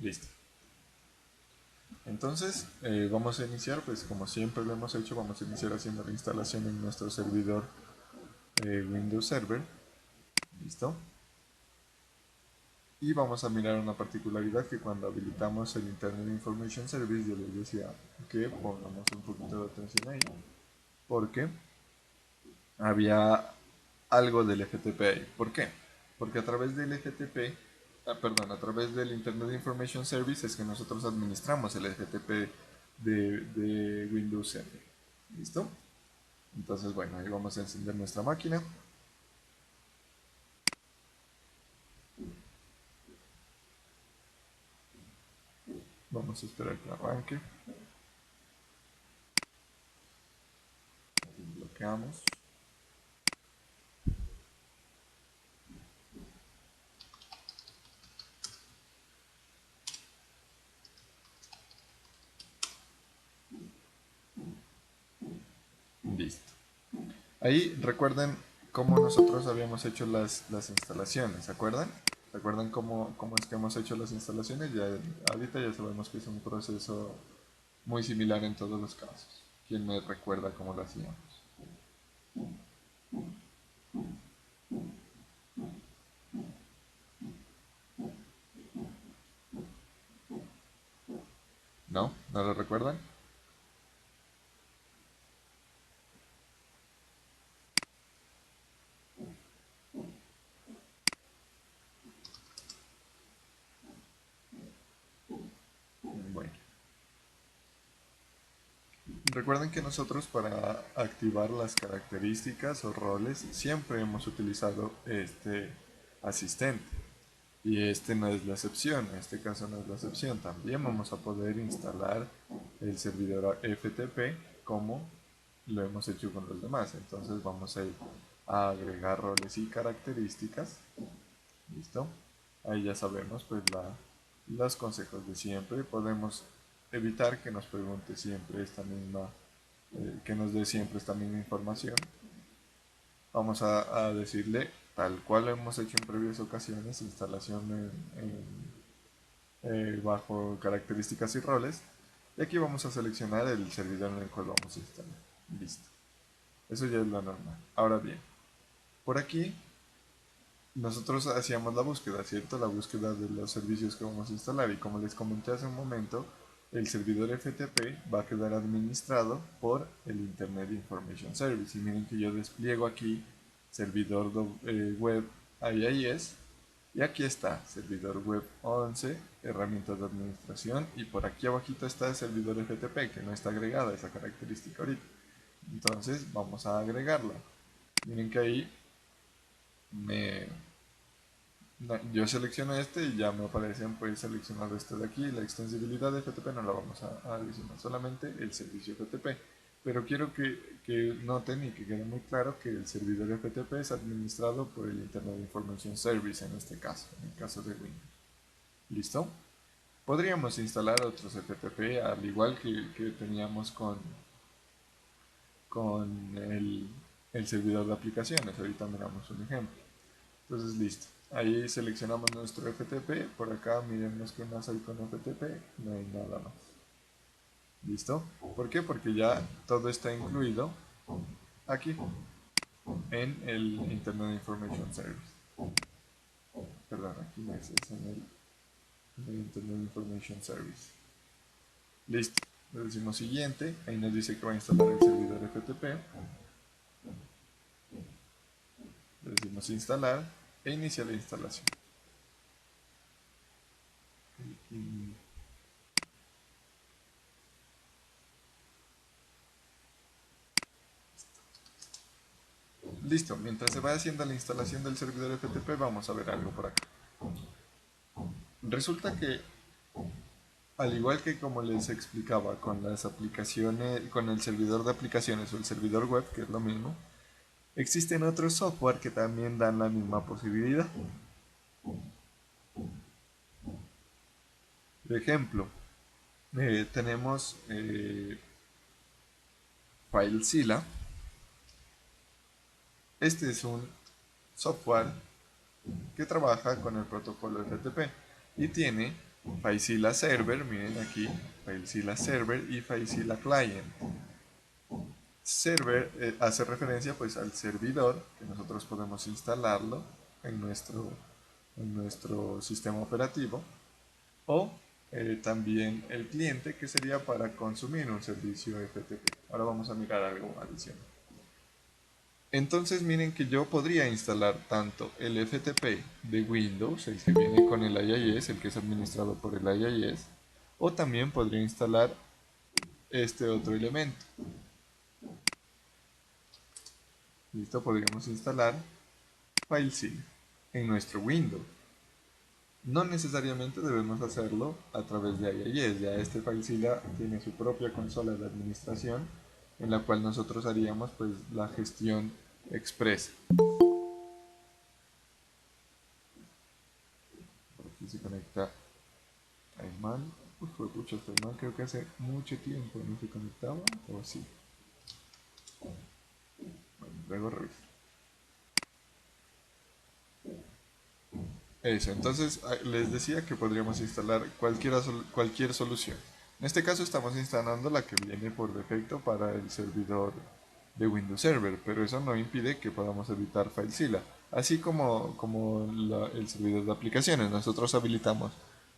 Listo. Entonces vamos a iniciar, pues como siempre lo hemos hecho, vamos a iniciar haciendo la instalación en nuestro servidor Windows Server. Listo. Y vamos a mirar una particularidad que cuando habilitamos el Internet Information Service, yo les decía que pongamos un poquito de atención ahí, porque había algo del FTP ahí. ¿Por qué? Porque a través del FTP, perdón, a través del Internet Information Service es que nosotros administramos el FTP de Windows Server. ¿Listo? Entonces, bueno, ahí vamos a encender nuestra máquina. Vamos a esperar que arranque. Bloqueamos. Listo. Ahí recuerden cómo nosotros habíamos hecho las instalaciones, ¿se acuerdan? ¿Recuerdan cómo es que hemos hecho las instalaciones? Ya, ahorita ya sabemos que es un proceso muy similar en todos los casos. ¿Quién me recuerda cómo lo hacíamos? ¿No? ¿No lo recuerdan? Bueno. Recuerden que nosotros para activar las características o roles siempre hemos utilizado este asistente. Y este no es la excepción, en este caso no es la excepción. También vamos a poder instalar el servidor FTP como lo hemos hecho con los demás. Entonces vamos a ir a agregar roles y características. ¿Listo? Ahí ya sabemos pues los consejos de siempre. Podemos evitar que nos pregunte siempre esta misma, que nos dé siempre esta misma información. Vamos a decirle, tal cual lo hemos hecho en previas ocasiones, instalación bajo características y roles. Y aquí vamos a seleccionar el servidor en el cual vamos a instalar. Listo. Eso ya es lo normal. Ahora bien, por aquí nosotros hacíamos la búsqueda, ¿cierto? La búsqueda de los servicios que vamos a instalar. Y como les comenté hace un momento, el servidor FTP va a quedar administrado por el Internet Information Service. Y miren que yo despliego aquí servidor web IIS. Y aquí está, servidor web 11, herramientas de administración. Y por aquí abajito está el servidor FTP, que no está agregada esa característica ahorita. Entonces vamos a agregarla. Miren que ahí me, yo selecciono este y ya me aparecen pues seleccionado este de aquí. La extensibilidad de FTP no la vamos a adicionar, solamente el servicio FTP. Pero quiero que noten y que quede muy claro que el servidor FTP es administrado por el Internet Information Service en este caso, en el caso de Windows. ¿Listo? Podríamos instalar otros FTP al igual que teníamos con el servidor de aplicaciones. Ahorita miramos un ejemplo. Entonces listo. Ahí seleccionamos nuestro FTP. Por acá miremos qué más hay con FTP. No hay nada más. ¿Listo? ¿Por qué? Porque ya todo está incluido aquí en el Internet Information Service. Perdón, aquí no es en el Internet Information Service. Listo. Le decimos siguiente. Ahí nos dice que va a instalar el servidor FTP. Le decimos instalar e inicia la instalación. Listo, mientras se va haciendo la instalación del servidor FTP, vamos a ver algo por acá. Resulta que, al igual que como les explicaba con las aplicaciones, con el servidor de aplicaciones o el servidor web, que es lo mismo, existen otros software que también dan la misma posibilidad. Por ejemplo, tenemos FileZilla. Este es un software que trabaja con el protocolo FTP y tiene FileZilla Server, miren aquí, FileZilla Server y FileZilla Client. Server hace referencia pues al servidor, que nosotros podemos instalarlo en nuestro sistema operativo, o también el cliente, que sería para consumir un servicio FTP. Ahora vamos a mirar algo adicional. Entonces miren que yo podría instalar tanto el FTP de Windows, el que viene con el IIS, el que es administrado por el IIS, o también podría instalar este otro elemento. Listo, podríamos instalar FileZilla en nuestro Windows. No necesariamente debemos hacerlo a través de IIS, ya este FileZilla tiene su propia consola de administración en la cual nosotros haríamos pues la gestión expresa. Aquí se conecta Ayman. Pucha, Ayman creo que hace mucho tiempo no se conectaba, o sí. Bueno, luego reviso. Eso, entonces les decía que podríamos instalar cualquier solución. En este caso estamos instalando la que viene por defecto para el servidor de Windows Server, pero eso no impide que podamos editar FileZilla. Así como el servidor de aplicaciones, nosotros habilitamos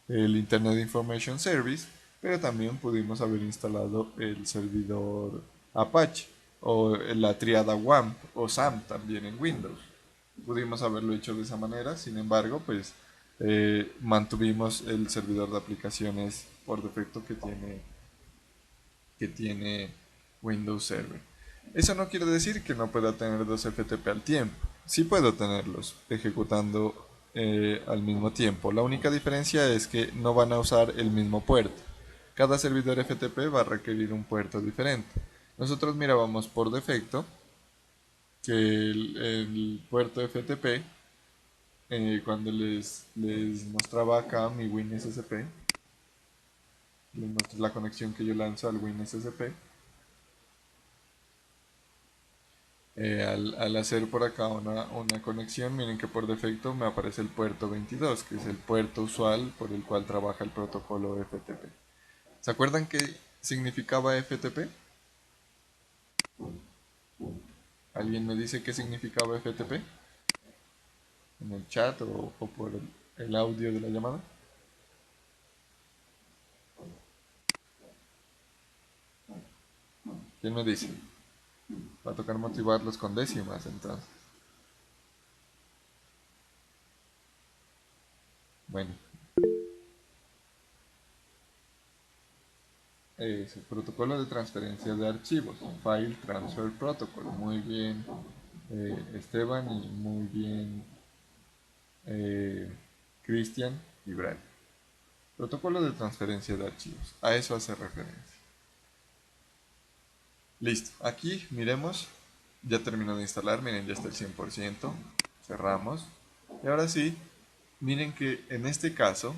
el Internet Information Service, pero también pudimos haber instalado el servidor Apache o la triada WAMP o SAMP también en Windows. Pudimos haberlo hecho de esa manera, sin embargo, pues mantuvimos el servidor de aplicaciones por defecto que tiene Windows Server. Eso no quiere decir que no pueda tener dos FTP al tiempo. Sí puedo tenerlos ejecutando al mismo tiempo. La única diferencia es que no van a usar el mismo puerto. Cada servidor FTP va a requerir un puerto diferente. Nosotros mirábamos por defecto que el puerto FTP, cuando les mostraba acá mi WinSSP, les muestro la conexión que yo lanzo al WinSSP. Al hacer por acá una conexión, miren que por defecto me aparece el puerto 22, que es el puerto usual por el cual trabaja el protocolo FTP. ¿Se acuerdan qué significaba FTP? ¿Alguien me dice qué significaba FTP? ¿En el chat o por el audio de la llamada? ¿Quién me dice? Va a tocar motivarlos con décimas entonces. Bueno, es el protocolo de transferencia de archivos, File Transfer Protocol. Muy bien, Esteban, y muy bien, Cristian y Brian. Protocolo de transferencia de archivos, a eso hace referencia. Listo, aquí miremos, ya terminó de instalar, miren, ya está el 100%, cerramos. Y ahora sí, miren que en este caso,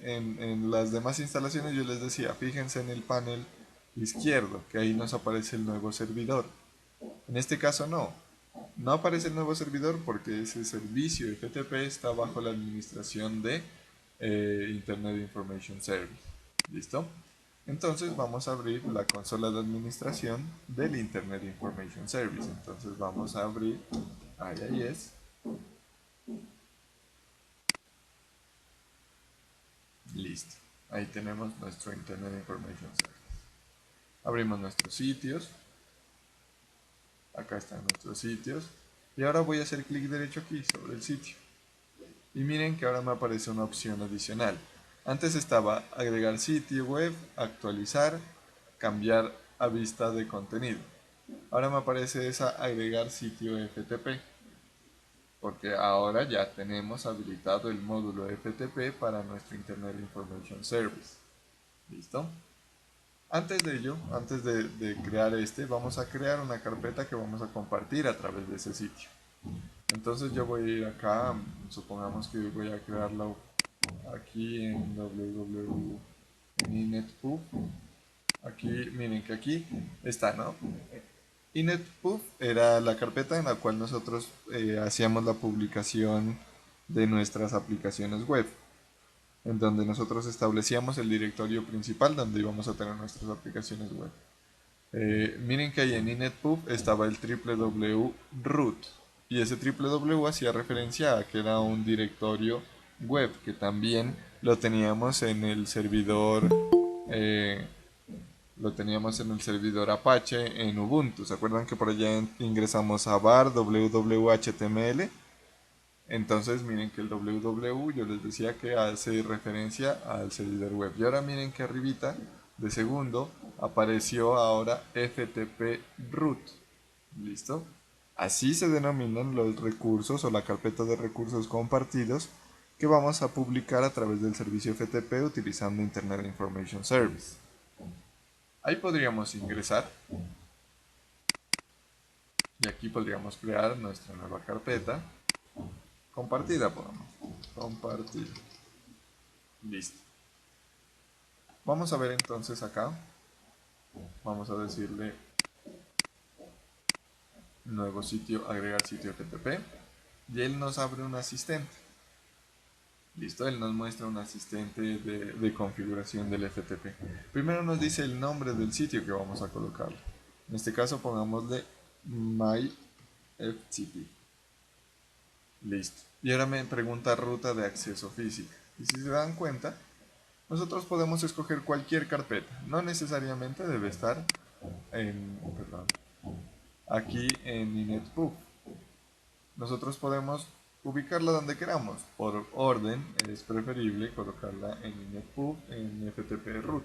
en las demás instalaciones yo les decía, fíjense en el panel izquierdo, que ahí nos aparece el nuevo servidor. En este caso no aparece el nuevo servidor porque ese servicio FTP está bajo la administración de Internet Information Service. ¿Listo? Entonces vamos a abrir la consola de administración del Internet Information Service. Entonces vamos a abrir IIS. Listo. Ahí tenemos nuestro Internet Information Service. Abrimos nuestros sitios. Acá están nuestros sitios. Y ahora voy a hacer clic derecho aquí sobre el sitio. Y miren que ahora me aparece una opción adicional. Antes estaba agregar sitio web, actualizar, cambiar a vista de contenido. Ahora me aparece esa agregar sitio FTP, porque ahora ya tenemos habilitado el módulo FTP para nuestro Internet Information Service. ¿Listo? Antes de ello, antes de crear vamos a crear una carpeta que vamos a compartir a través de ese sitio. Entonces yo voy a ir acá, supongamos que voy a crearlo aquí en www, en inetpub. Aquí, miren que aquí está, ¿no? Inetpub era la carpeta en la cual nosotros hacíamos la publicación de nuestras aplicaciones web. en donde nosotros establecíamos el directorio principal donde íbamos a tener nuestras aplicaciones web. Miren que ahí en inetpub estaba el www root y ese www hacía referencia a que era un directorio web que también lo teníamos en el servidor eh, Apache en Ubuntu. ¿Se acuerdan que por allá ingresamos a var www.html? Entonces miren que el www yo les decía que hace referencia al servidor web. Y ahora miren que arribita de segundo apareció ahora FTP root. ¿Listo? Así se denominan los recursos o la carpeta de recursos compartidos que vamos a publicar a través del servicio FTP utilizando Internet Information Service. Ahí podríamos ingresar y aquí podríamos crear nuestra nueva carpeta compartida, pongamos. Compartir. Listo. Vamos a ver entonces acá. Vamos a decirle nuevo sitio, agregar sitio FTP. Y él nos abre un asistente. Listo, él nos muestra un asistente de configuración del FTP. Primero nos dice el nombre del sitio que vamos a colocarle. En este caso pongámosle myFTP. Listo. Y ahora me pregunta ruta de acceso física. Y si se dan cuenta, nosotros podemos escoger cualquier carpeta. No necesariamente debe estar aquí en inetpub. Nosotros podemos ubicarla donde queramos. Por orden es preferible colocarla en inetpub, en FTP root.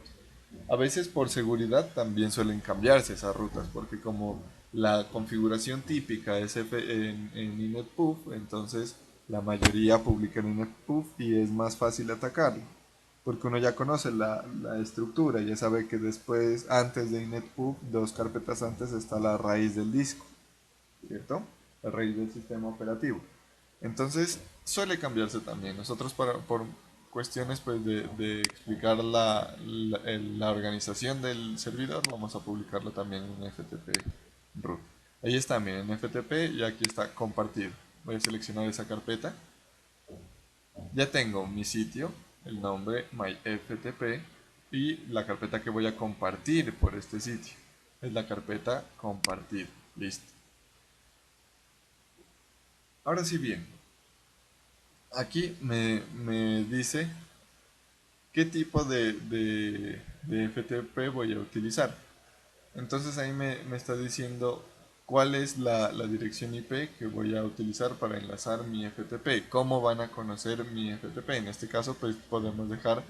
A veces por seguridad también suelen cambiarse esas rutas, porque como la configuración típica es en inetpub, entonces la mayoría publica en inetpub y es más fácil atacarlo, porque uno ya conoce la estructura, ya sabe que después, antes de inetpub, dos carpetas antes está la raíz del disco, ¿cierto? La raíz del sistema operativo. Entonces suele cambiarse también. Nosotros por cuestiones pues, de explicar la organización del servidor vamos a publicarlo también en FTP root. Ahí está, miren, FTP y aquí está compartido. Voy a seleccionar esa carpeta. Ya tengo mi sitio, el nombre myFTP y la carpeta que voy a compartir por este sitio. Es la carpeta compartir. Listo. Ahora sí bien, aquí me dice qué tipo de FTP voy a utilizar. Entonces ahí me está diciendo cuál es la dirección IP que voy a utilizar para enlazar mi FTP, cómo van a conocer mi FTP. En este caso pues podemos dejar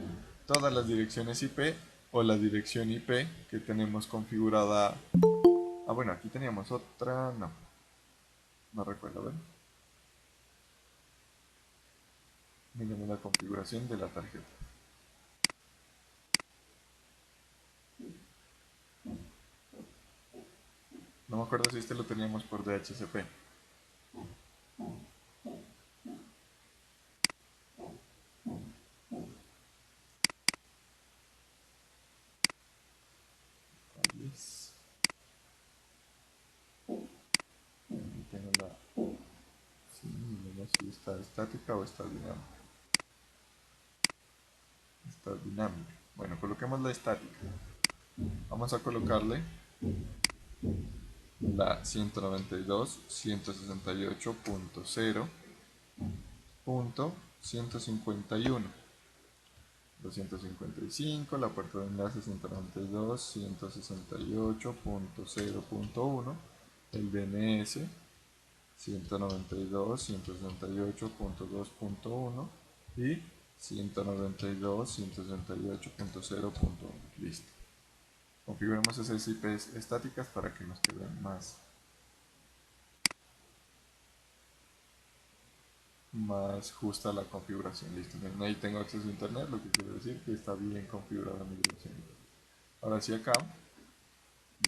todas las direcciones IP o la dirección IP que tenemos configurada. Ah, bueno, aquí teníamos otra, no recuerdo, ¿ven? Miremos la configuración de la tarjeta. No me acuerdo si este lo teníamos por DHCP. Aquí tengo la... Sí, no sé si está estática o está dinámica. Está dinámica. Bueno, coloquemos la estática. Vamos a colocarle la 192.168.0.151. 255, la puerta de enlace 192.168.0.1, el DNS 192.168.2.1 y 192.168.0.1. Listo. Configuremos esas IPs estáticas para que nos queden más justa la configuración. Listo. Ahí tengo acceso a internet, lo que quiere decir que está bien configurada mi dirección. Ahora sí acá,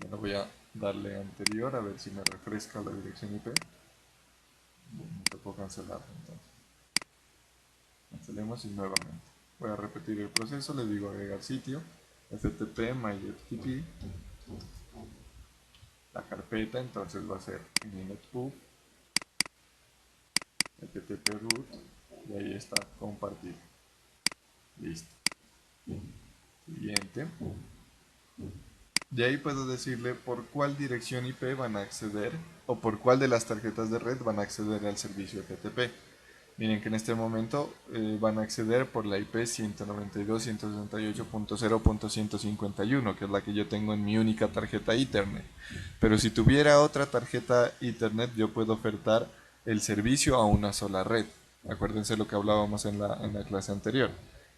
bueno, voy a darle anterior a ver si me refresca la dirección IP. Me tocó cancelar entonces. Cancelemos y nuevamente. Voy a repetir el proceso, le digo agregar sitio, FTP, myFTP, la carpeta entonces va a ser inetpub, FTP root y ahí está compartir. Listo. Siguiente. De ahí puedo decirle por cuál dirección IP van a acceder o por cuál de las tarjetas de red van a acceder al servicio FTP. Miren que en este momento van a acceder por la IP 192.168.0.151, que es la que yo tengo en mi única tarjeta Ethernet. Pero si tuviera otra tarjeta Ethernet, yo puedo ofertar el servicio a una sola red. Acuérdense lo que hablábamos en la clase anterior,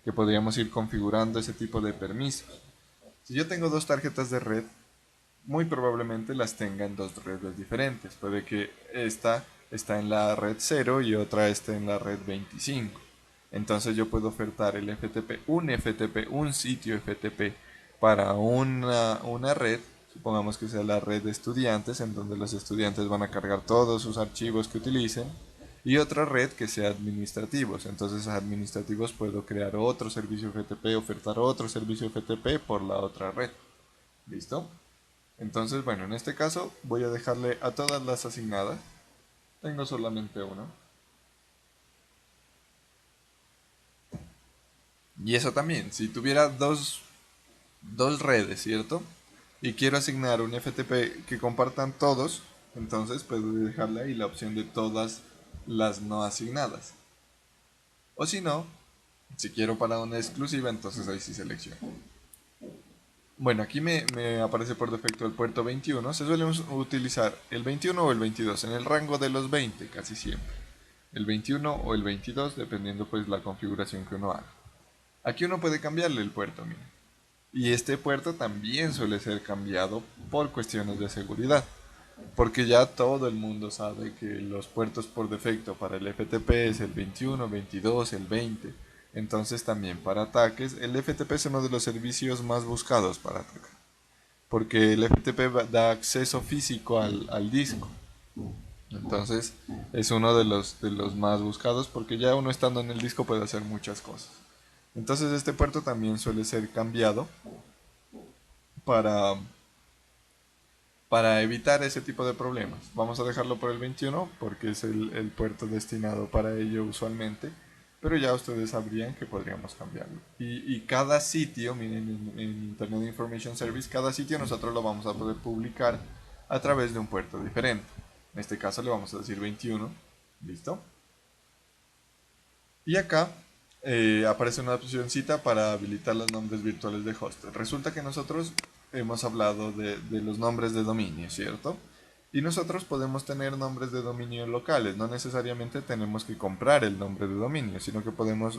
que podríamos ir configurando ese tipo de permisos. Si yo tengo dos tarjetas de red, muy probablemente las tenga en dos redes diferentes. Puede que esta está en la red 0 y otra esté en la red 25. Entonces yo puedo ofertar el FTP, un sitio FTP para una red, supongamos que sea la red de estudiantes, en donde los estudiantes van a cargar todos sus archivos que utilicen, y otra red que sea administrativos. Entonces administrativos puedo crear otro servicio FTP, ofertar otro servicio FTP por la otra red. ¿Listo? Entonces, bueno, en este caso voy a dejarle a todas las asignadas. Tengo solamente una. Y eso también, si tuviera dos redes, ¿cierto? Y quiero asignar un FTP que compartan todos, entonces puedo dejarle ahí la opción de todas las no asignadas. O si no, si quiero para una exclusiva, entonces ahí sí selecciono. Bueno, aquí me aparece por defecto el puerto 21. Se suele utilizar el 21 o el 22, en el rango de los 20 casi siempre. El 21 o el 22, dependiendo pues la configuración que uno haga. Aquí uno puede cambiarle el puerto, mira. Y este puerto también suele ser cambiado por cuestiones de seguridad. Porque ya todo el mundo sabe que los puertos por defecto para el FTP es el 21, 22, el 20. Entonces también para ataques, el FTP es uno de los servicios más buscados para atacar. Porque el FTP da acceso físico al disco. Entonces es uno de los más buscados porque ya uno estando en el disco puede hacer muchas cosas. Entonces este puerto también suele ser cambiado para, para evitar ese tipo de problemas. Vamos a dejarlo por el 21 porque es el puerto destinado para ello usualmente, pero ya ustedes sabrían que podríamos cambiarlo. Y cada sitio, miren en Internet Information Service, cada sitio nosotros lo vamos a poder publicar a través de un puerto diferente. En este caso le vamos a decir 21, ¿listo? Y acá aparece una opcióncita para habilitar los nombres virtuales de host. Resulta que nosotros hemos hablado de los nombres de dominio, ¿cierto? Y nosotros podemos tener nombres de dominio locales, no necesariamente tenemos que comprar el nombre de dominio, sino que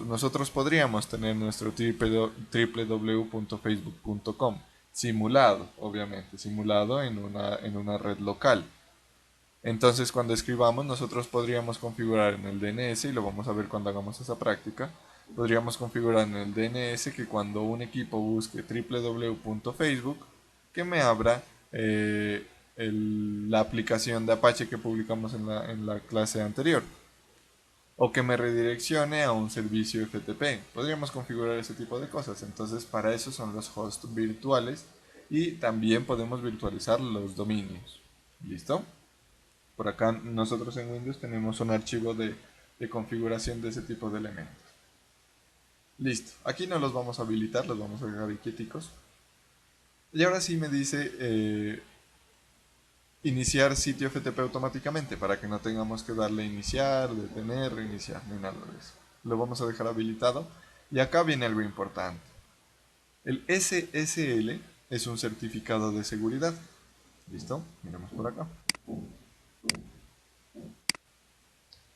nosotros podríamos tener nuestro www.facebook.com simulado, obviamente, simulado en una red local. Entonces cuando escribamos nosotros podríamos configurar en el DNS, y lo vamos a ver cuando hagamos esa práctica, podríamos configurar en el DNS que cuando un equipo busque www.facebook, que me abra la aplicación de Apache que publicamos en la clase anterior, o que me redireccione a un servicio FTP. Podríamos configurar ese tipo de cosas. Entonces para eso son los hosts virtuales, y también podemos virtualizar los dominios. ¿Listo? Por acá nosotros en Windows tenemos un archivo de configuración de ese tipo de elementos. Listo, aquí no los vamos a habilitar, los vamos a dejar ahí quieticos. Y ahora sí me dice iniciar sitio FTP automáticamente, para que no tengamos que darle iniciar, detener, reiniciar, ni nada de eso. Lo vamos a dejar habilitado. Y acá viene algo importante. El SSL es un certificado de seguridad. ¿Listo? Miremos por acá.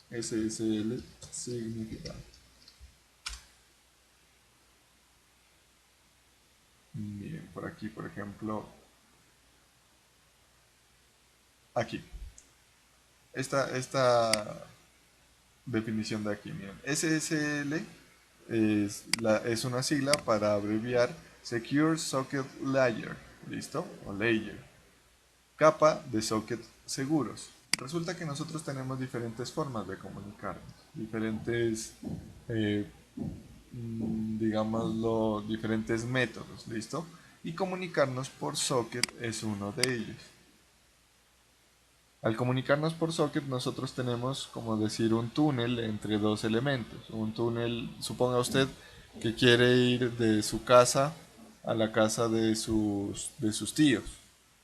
SSL significa. Miren, por aquí, por ejemplo, aquí. Esta definición de aquí, miren. SSL es una sigla para abreviar Secure Socket Layer, ¿listo? O Layer. Capa de socket seguros. Resulta que nosotros tenemos diferentes formas de comunicarnos, diferentes, eh, digámoslo, diferentes métodos, ¿listo? Y comunicarnos por socket es uno de ellos. Al comunicarnos por socket nosotros tenemos, como decir, un túnel entre dos elementos. Un túnel, suponga usted que quiere ir de su casa a la casa de sus tíos.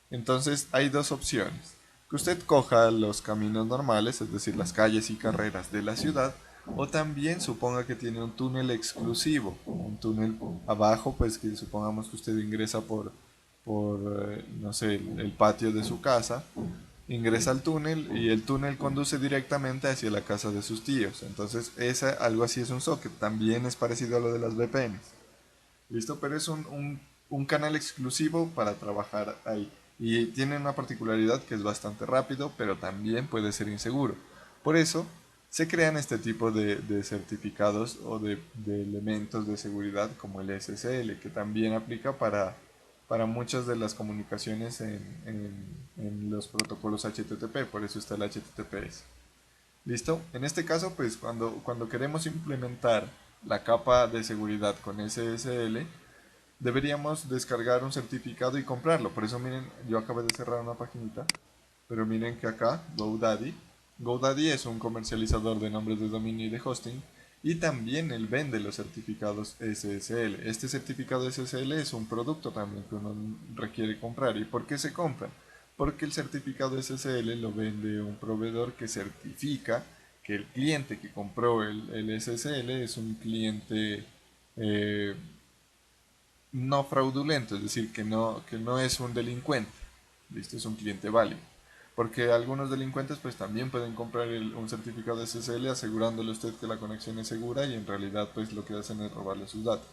Entonces hay dos opciones. Que usted coja los caminos normales, es decir, las calles y carreras de la ciudad, o también suponga que tiene un túnel exclusivo, un túnel abajo, pues que supongamos que usted ingresa por no sé, el patio de su casa, ingresa al túnel y el túnel conduce directamente hacia la casa de sus tíos. Entonces, algo así es un socket. También es parecido a lo de las VPNs. ¿Listo? Pero es un canal exclusivo para trabajar ahí. Y tiene una particularidad que es bastante rápido, pero también puede ser inseguro. Por eso se crean este tipo de certificados o de elementos de seguridad como el SSL, que también aplica para muchas de las comunicaciones en los protocolos HTTP, por eso está el HTTPS. ¿Listo? En este caso, pues cuando queremos implementar la capa de seguridad con SSL, deberíamos descargar un certificado y comprarlo. Por eso miren, yo acabé de cerrar una paginita, pero miren que acá, GoDaddy es un comercializador de nombres de dominio y de hosting, y también él vende los certificados SSL. Este certificado SSL es un producto también que uno requiere comprar. ¿Y por qué se compra? Porque el certificado SSL lo vende un proveedor que certifica que el cliente que compró el SSL es un cliente eh, no fraudulento, es decir, que no es un delincuente. ¿Listo? Es un cliente válido. Porque algunos delincuentes pues también pueden comprar un certificado de SSL asegurándole a usted que la conexión es segura y en realidad pues lo que hacen es robarle sus datos.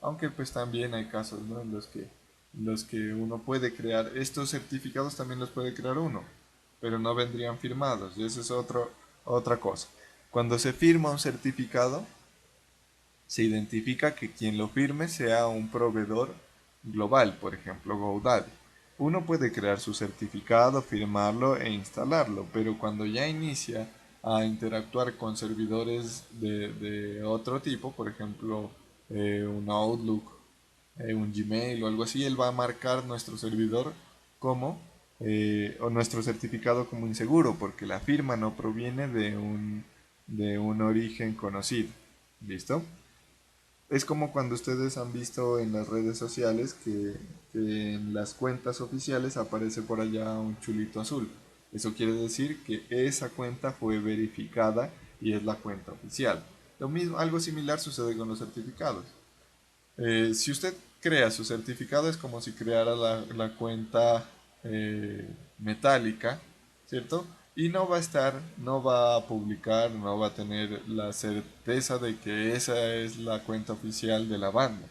Aunque pues también hay casos, ¿no?, en los que uno puede crear, estos certificados también los puede crear uno, pero no vendrían firmados y eso es otra cosa. Cuando se firma un certificado, se identifica que quien lo firme sea un proveedor global, por ejemplo GoDaddy. Uno puede crear su certificado, firmarlo e instalarlo, pero cuando ya inicia a interactuar con servidores de otro tipo, por ejemplo un Outlook, un Gmail o algo así, él va a marcar nuestro servidor como o nuestro certificado como inseguro, porque la firma no proviene de un origen conocido. ¿Listo? Es como cuando ustedes han visto en las redes sociales que en las cuentas oficiales aparece por allá un chulito azul. Eso quiere decir que esa cuenta fue verificada y es la cuenta oficial. Lo mismo, algo similar sucede con los certificados. Si usted crea su certificado es como si creara la cuenta metálica, ¿cierto? Y no va a estar, no va a publicar, no va a tener la certeza de que esa es la cuenta oficial de la banda.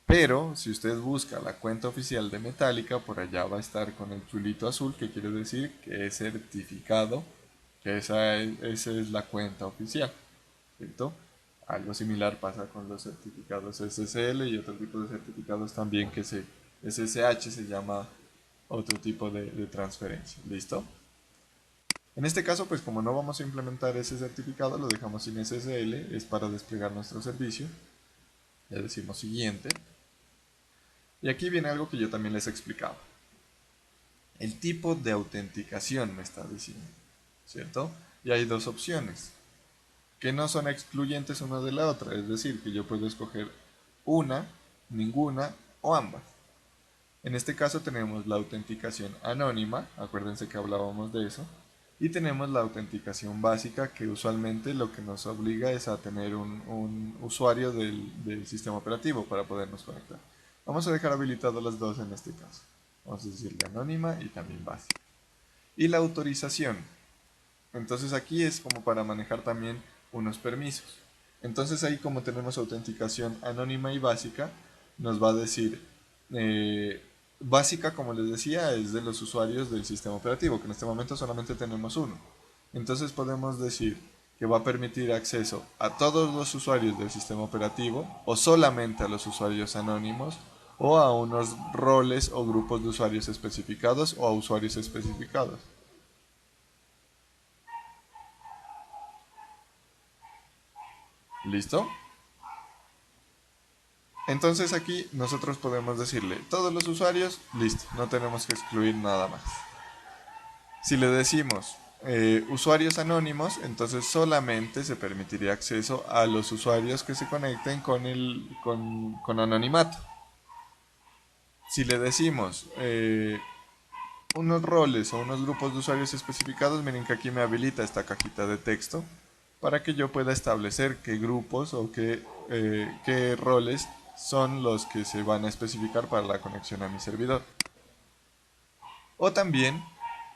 Pero si usted busca la cuenta oficial de Metallica, por allá va a estar con el chulito azul, que quiere decir que es certificado, que esa es la cuenta oficial, ¿cierto? Algo similar pasa con los certificados SSL y otro tipo de certificados también SSH se llama otro tipo de transferencia. ¿Listo? En este caso, pues como no vamos a implementar ese certificado, lo dejamos sin SSL, es para desplegar nuestro servicio. Le decimos siguiente. Y aquí viene algo que yo también les explicaba. El tipo de autenticación me está diciendo, ¿cierto? Y hay dos opciones, que no son excluyentes una de la otra, es decir, que yo puedo escoger una, ninguna o ambas. En este caso tenemos la autenticación anónima, acuérdense que hablábamos de eso, y tenemos la autenticación básica, que usualmente lo que nos obliga es a tener un usuario del sistema operativo para podernos conectar. Vamos a dejar habilitadas las dos en este caso. Vamos a decirle anónima y también básica. Y la autorización. Entonces aquí es como para manejar también unos permisos. Entonces ahí, como tenemos autenticación anónima y básica, nos va a decir básica, como les decía, es de los usuarios del sistema operativo, que en este momento solamente tenemos uno. Entonces podemos decir que va a permitir acceso a todos los usuarios del sistema operativo o solamente a los usuarios anónimos o a unos roles o grupos de usuarios especificados o a usuarios especificados. ¿Listo? Entonces aquí nosotros podemos decirle todos los usuarios, listo, no tenemos que excluir nada más. Si le decimos usuarios anónimos, entonces solamente se permitiría acceso a los usuarios que se conecten con anonimato. Si le decimos unos roles o unos grupos de usuarios especificados, miren que aquí me habilita esta cajita de texto para que yo pueda establecer qué grupos o qué roles son los que se van a especificar para la conexión a mi servidor. O también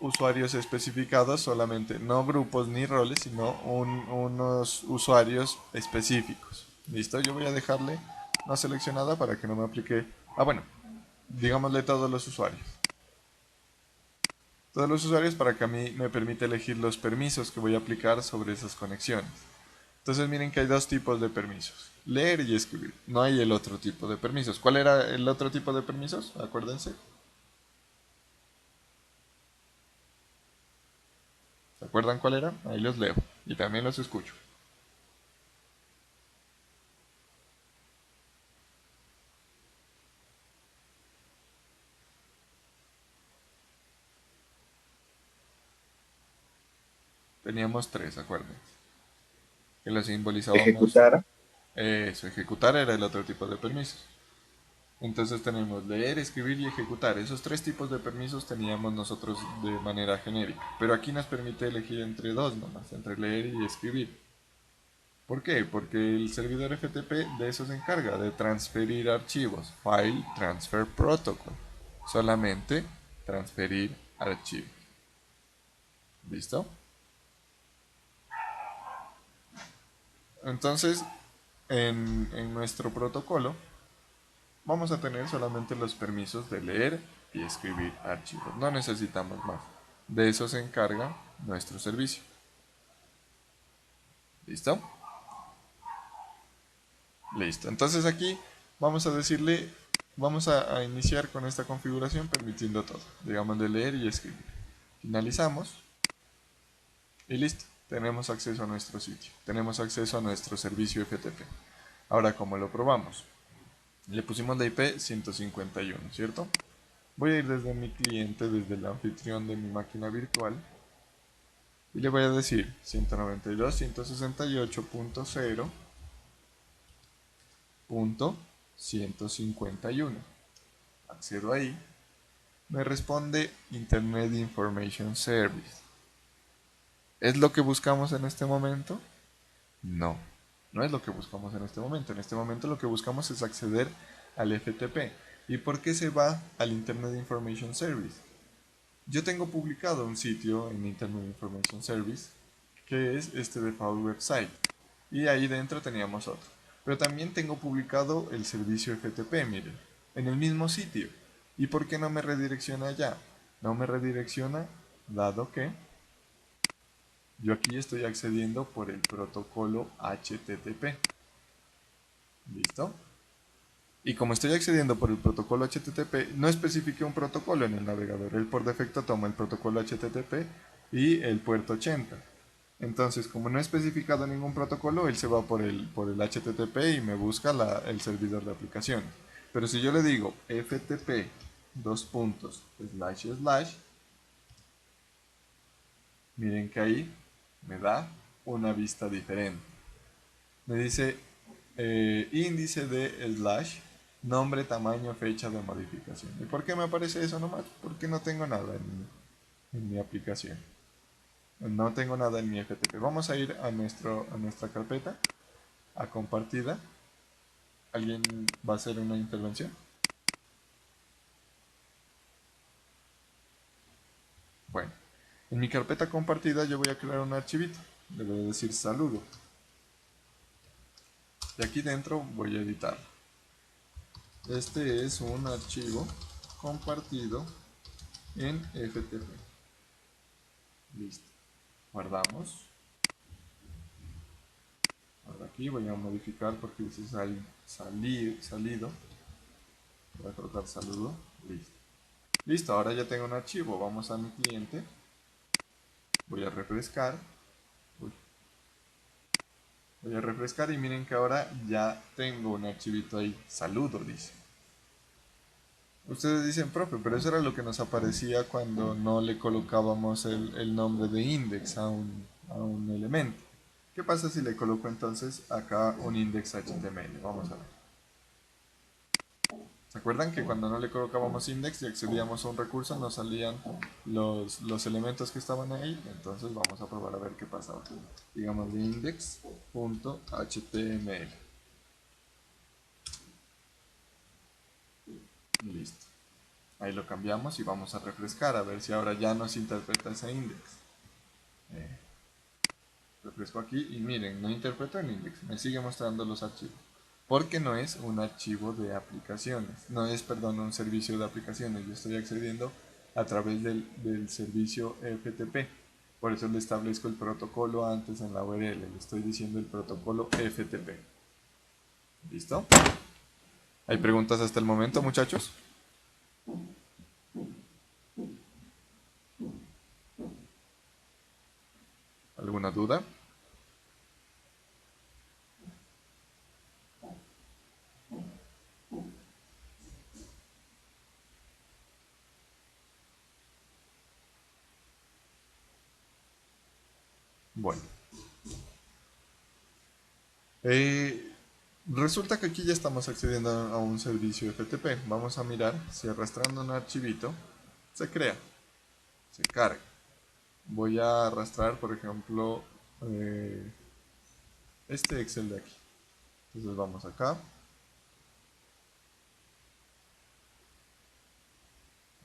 usuarios especificados, solamente no grupos ni roles, sino unos usuarios específicos. ¿Listo? Yo voy a dejarle no seleccionada para que no me aplique... Ah, bueno, digámosle todos los usuarios. Todos los usuarios para que a mí me permita elegir los permisos que voy a aplicar sobre esas conexiones. Entonces miren que hay dos tipos de permisos, leer y escribir. No hay el otro tipo de permisos. ¿Cuál era el otro tipo de permisos? Acuérdense. ¿Se acuerdan cuál era? Ahí los leo y también los escucho. Teníamos tres, acuérdense. Que los simbolizábamos. Ejecutar. Eso, ejecutar era el otro tipo de permisos. Entonces tenemos leer, escribir y ejecutar. Esos tres tipos de permisos teníamos nosotros de manera genérica. Pero aquí nos permite elegir entre dos nomás, entre leer y escribir. ¿Por qué? Porque el servidor FTP de eso se encarga, de transferir archivos. File Transfer Protocol. Solamente transferir archivos. ¿Listo? Entonces, en nuestro protocolo vamos a tener solamente los permisos de leer y escribir archivos. No necesitamos más. De eso se encarga nuestro servicio. ¿Listo? Listo. Entonces aquí vamos a decirle, vamos a iniciar con esta configuración permitiendo todo. Digamos de leer y escribir. Finalizamos y listo. Tenemos acceso a nuestro sitio. Tenemos acceso a nuestro servicio FTP. Ahora, ¿cómo lo probamos? Le pusimos la IP 151, ¿cierto? Voy a ir desde mi cliente, desde el anfitrión de mi máquina virtual y le voy a decir 192.168.0.151. Accedo ahí. Me responde Internet Information Service. ¿Es lo que buscamos en este momento? No, no es lo que buscamos en este momento. En este momento lo que buscamos es acceder al FTP. ¿Y por qué se va al Internet Information Service? Yo tengo publicado un sitio en Internet Information Service que es este default website y ahí dentro teníamos otro. Pero también tengo publicado el servicio FTP, miren, en el mismo sitio. ¿Y por qué no me redirecciona allá? No me redirecciona dado que yo aquí estoy accediendo por el protocolo HTTP. ¿Listo? Y como estoy accediendo por el protocolo HTTP, no especifique un protocolo en el navegador. Él por defecto toma el protocolo HTTP y el puerto 80. Entonces, como no he especificado ningún protocolo, él se va por el HTTP y me busca el servidor de aplicación. Pero si yo le digo FTP dos puntos // miren que ahí me da una vista diferente. Me dice índice de slash, nombre, tamaño, fecha de modificación. ¿Y por qué me aparece eso nomás? Porque no tengo nada en mi aplicación. No tengo nada en mi FTP. Vamos a ir a nuestra carpeta, a compartida. ¿Alguien va a hacer una intervención? Bueno, en mi carpeta compartida yo voy a crear un archivito. Le voy a decir saludo. Y aquí dentro voy a editar. Este es un archivo compartido en FTP. Listo. Guardamos. Ahora aquí voy a modificar porque dice salido. Voy a colocar saludo. Listo. Listo, ahora ya tengo un archivo. Vamos a mi cliente. Voy a refrescar. Uy. Voy a refrescar y miren que ahora ya tengo un archivito ahí. Saludo, dice. Ustedes dicen, profe, pero eso era lo que nos aparecía cuando no le colocábamos el nombre de index a un elemento. ¿Qué pasa si le coloco entonces acá un index HTML? Vamos a ver. ¿Se acuerdan que cuando no le colocábamos index y accedíamos a un recurso nos salían los elementos que estaban ahí? Entonces vamos a probar a ver qué pasa ahora. Digamos de index.html. Listo. Ahí lo cambiamos y vamos a refrescar a ver si ahora ya nos interpreta ese index. Refresco aquí y miren, no interpreto el index, me sigue mostrando los archivos. Porque no es un archivo de aplicaciones, no es, perdón, un servicio de aplicaciones. Yo estoy accediendo a través del servicio FTP. Por eso le establezco el protocolo antes en la URL, le estoy diciendo el protocolo FTP. ¿Listo? ¿Hay preguntas hasta el momento, muchachos? ¿Alguna duda? Bueno. Eh, Resulta que aquí ya estamos accediendo a un servicio FTP. Vamos a mirar si arrastrando un archivito se crea, se carga. Voy a arrastrar, por ejemplo, este Excel de aquí. Entonces vamos acá,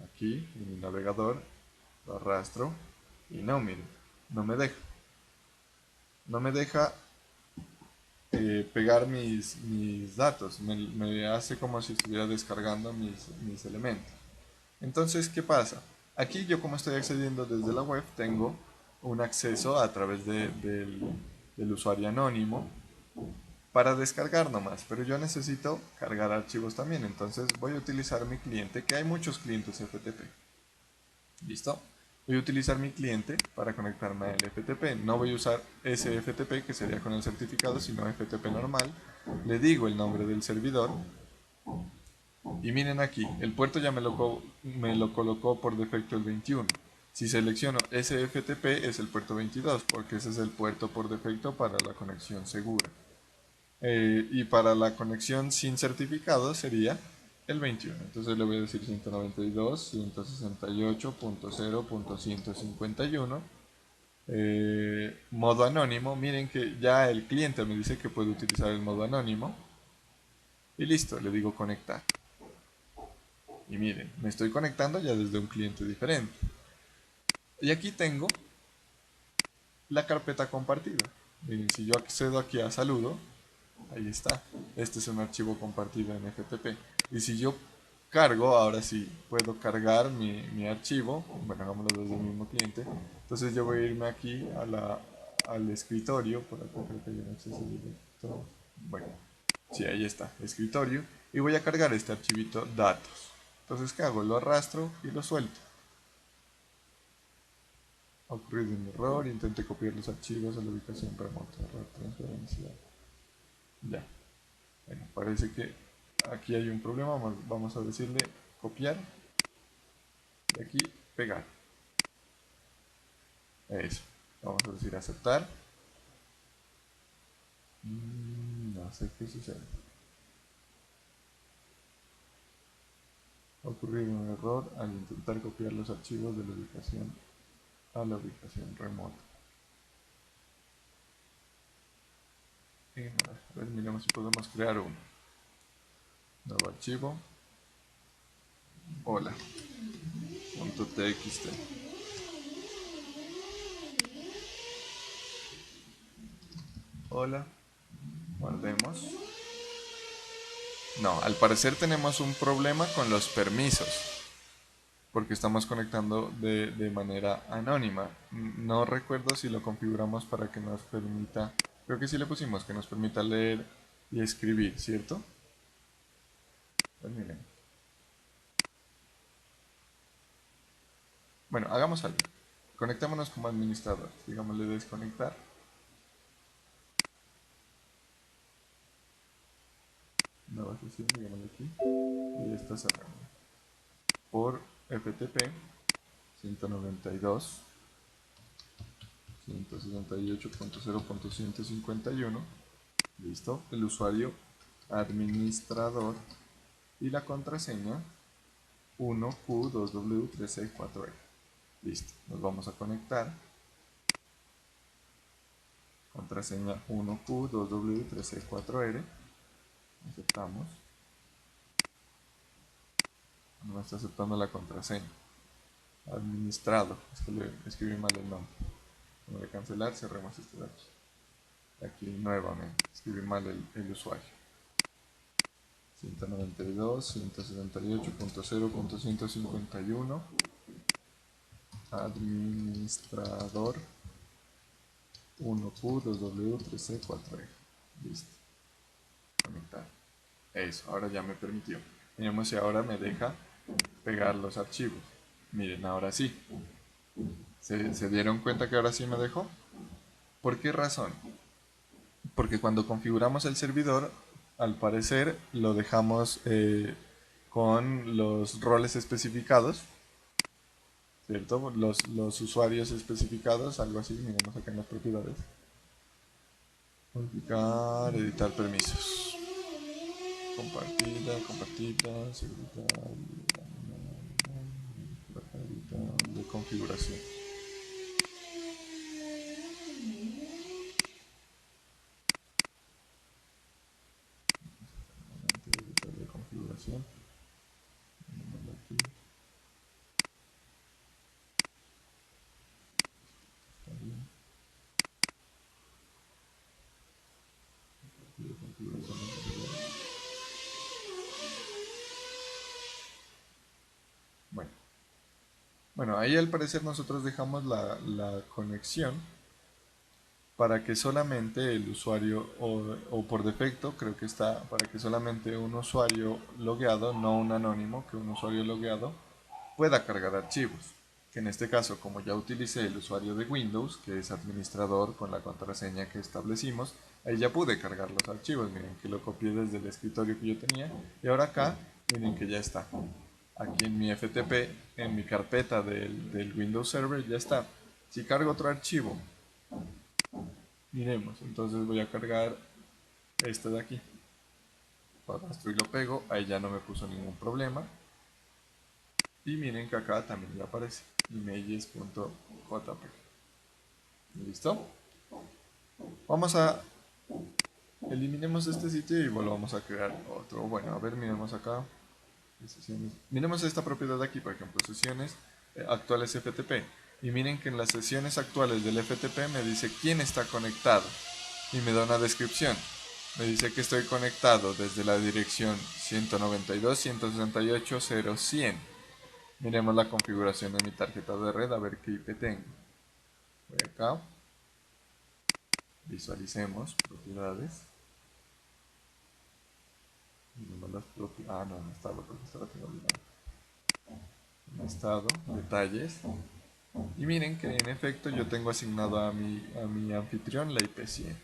aquí, en mi navegador, lo arrastro y no, miren, no me deja. No me deja pegar mis datos, me hace como si estuviera descargando mis elementos. Entonces, ¿qué pasa? Aquí yo como estoy accediendo desde la web, tengo un acceso a través del usuario anónimo para descargar nomás, pero yo necesito cargar archivos también, entonces voy a utilizar mi cliente, que hay muchos clientes FTP. ¿Listo? Voy a utilizar mi cliente para conectarme al FTP. No voy a usar ese FTP que sería con el certificado, sino FTP normal. Le digo el nombre del servidor. Y miren aquí, el puerto ya me lo colocó por defecto el 21. Si selecciono ese FTP es el puerto 22, porque ese es el puerto por defecto para la conexión segura. Y para la conexión sin certificado sería el 21. Entonces le voy a decir 192.168.0.151. Modo anónimo. Miren que ya el cliente me dice que puede utilizar el modo anónimo. Y listo, le digo conectar. Y miren, me estoy conectando ya desde un cliente diferente. Y aquí tengo la carpeta compartida. Miren, si yo accedo aquí a saludo, ahí está. Este es un archivo compartido en FTP. Y si yo cargo, ahora sí, puedo cargar mi archivo. Bueno, hagámoslo desde el mismo cliente. Entonces yo voy a irme aquí al escritorio. Por acá creo que hay un acceso directo. Bueno, sí, ahí está, escritorio. Y voy a cargar este archivito datos. Entonces, ¿qué hago? Lo arrastro y lo suelto. Ha ocurrido un error, intenté copiar los archivos a la ubicación remota. Error, transferencia. Ya. Bueno, parece que aquí hay un problema. Vamos a decirle copiar y aquí pegar. Eso. Vamos a decir aceptar. No sé qué sucede. Ha ocurrido un error al intentar copiar los archivos de la ubicación a la ubicación remota. Ignorar. A ver, miremos si podemos crear uno. Nuevo archivo. Hola. .txt. Hola. Guardemos. No, al parecer tenemos un problema con los permisos, porque estamos conectando de manera anónima. No recuerdo si lo configuramos para que nos permita, creo que sí le pusimos, que nos permita leer y escribir, ¿cierto? Pues miren. Bueno, hagamos algo. Conectémonos como administrador. Digámosle desconectar. Nueva sesión, digámosle aquí. Y esta cerramos. por FTP 192.168.0.151. Listo. El usuario administrador y la contraseña 1Q2W364R. Listo. Nos vamos a conectar. Contraseña 1Q2W364R. Aceptamos. No me está aceptando la contraseña. Administrado. Es que le escribí mal el nombre. Voy a cancelar. Cerremos este de aquí. Aquí nuevamente. Escribí mal el usuario. 192.178.0.151 administrador 1Q2W3C4E. Listo. Conectar. Eso, ahora ya me permitió. Miremos si ahora me deja pegar los archivos. Miren, ahora sí. ¿Se dieron cuenta que ahora sí me dejó? ¿Por qué razón? Porque cuando configuramos el servidor, al parecer lo dejamos con los roles especificados, ¿cierto? Los usuarios especificados, algo así, miremos acá en las propiedades. Modificar, editar permisos. Compartida, seguridad, de configuración. De configuración. Bueno, ahí al parecer nosotros dejamos la conexión para que solamente el usuario, o por defecto creo que está, para que solamente un usuario logueado, no un anónimo, que un usuario logueado pueda cargar archivos. Que en este caso, como ya utilicé el usuario de Windows, que es administrador con la contraseña que establecimos, ahí ya pude cargar los archivos. Miren que lo copié desde el escritorio que yo tenía y ahora acá, miren que ya está. Aquí en mi FTP, en mi carpeta del Windows Server ya está. Si cargo otro archivo, miremos, entonces voy a cargar este de aquí. Arrastro y lo pego, ahí ya no me puso ningún problema. Y miren que acá también ya aparece images.jpg. ¿Listo? Vamos a eliminemos este sitio y volvamos a crear otro. Bueno, a ver, miremos acá. Miremos esta propiedad de aquí, por ejemplo, sesiones actuales FTP. Y miren que en las sesiones actuales del FTP me dice quién está conectado. Y me da una descripción. Me dice que estoy conectado desde la dirección 192.168.0.100. Miremos la configuración de mi tarjeta de red a ver qué IP tengo. Voy acá. Visualicemos propiedades. Ah, no, en estado, porque estaba tengo olvidado. En estado, detalles. Y miren que en efecto yo tengo asignado a mi anfitrión la IP 100.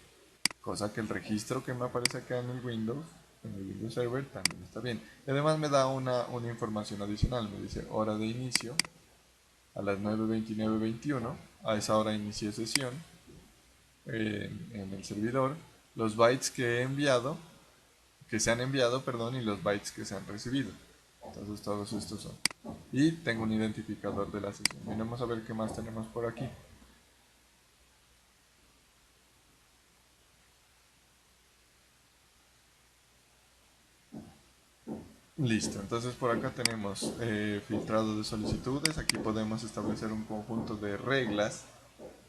Cosa que el registro que me aparece acá en el Windows Server también está bien. Y además me da una información adicional. Me dice hora de inicio a las 9:29:21. A esa hora inicié sesión en el servidor. Los bytes que he enviado, que se han enviado, perdón, y los bytes que se han recibido. Entonces todos estos son. Y tengo un identificador de la sesión. Miremos a ver qué más tenemos por aquí. Listo, entonces por acá tenemos filtrado de solicitudes. Aquí podemos establecer un conjunto de reglas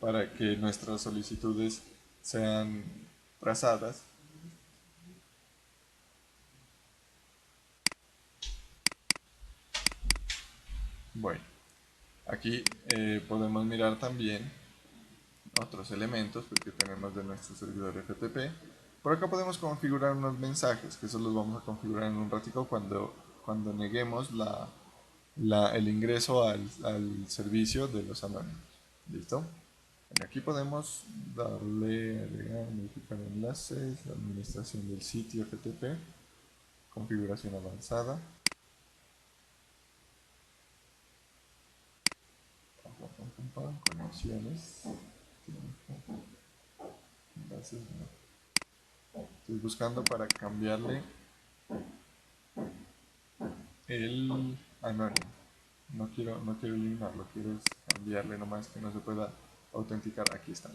para que nuestras solicitudes sean trazadas. Bueno, aquí podemos mirar también otros elementos que tenemos de nuestro servidor FTP. Por acá podemos configurar unos mensajes, que eso los vamos a configurar en un ratico cuando neguemos el ingreso al servicio de los anónimos. ¿Listo? Aquí podemos darle, agregar, modificar enlaces, administración del sitio FTP, configuración avanzada. conexiones. Enlaces, no. Estoy buscando para cambiarle el anónimo. No quiero eliminarlo, quiero cambiarle nomás que no se pueda autenticar. Aquí está.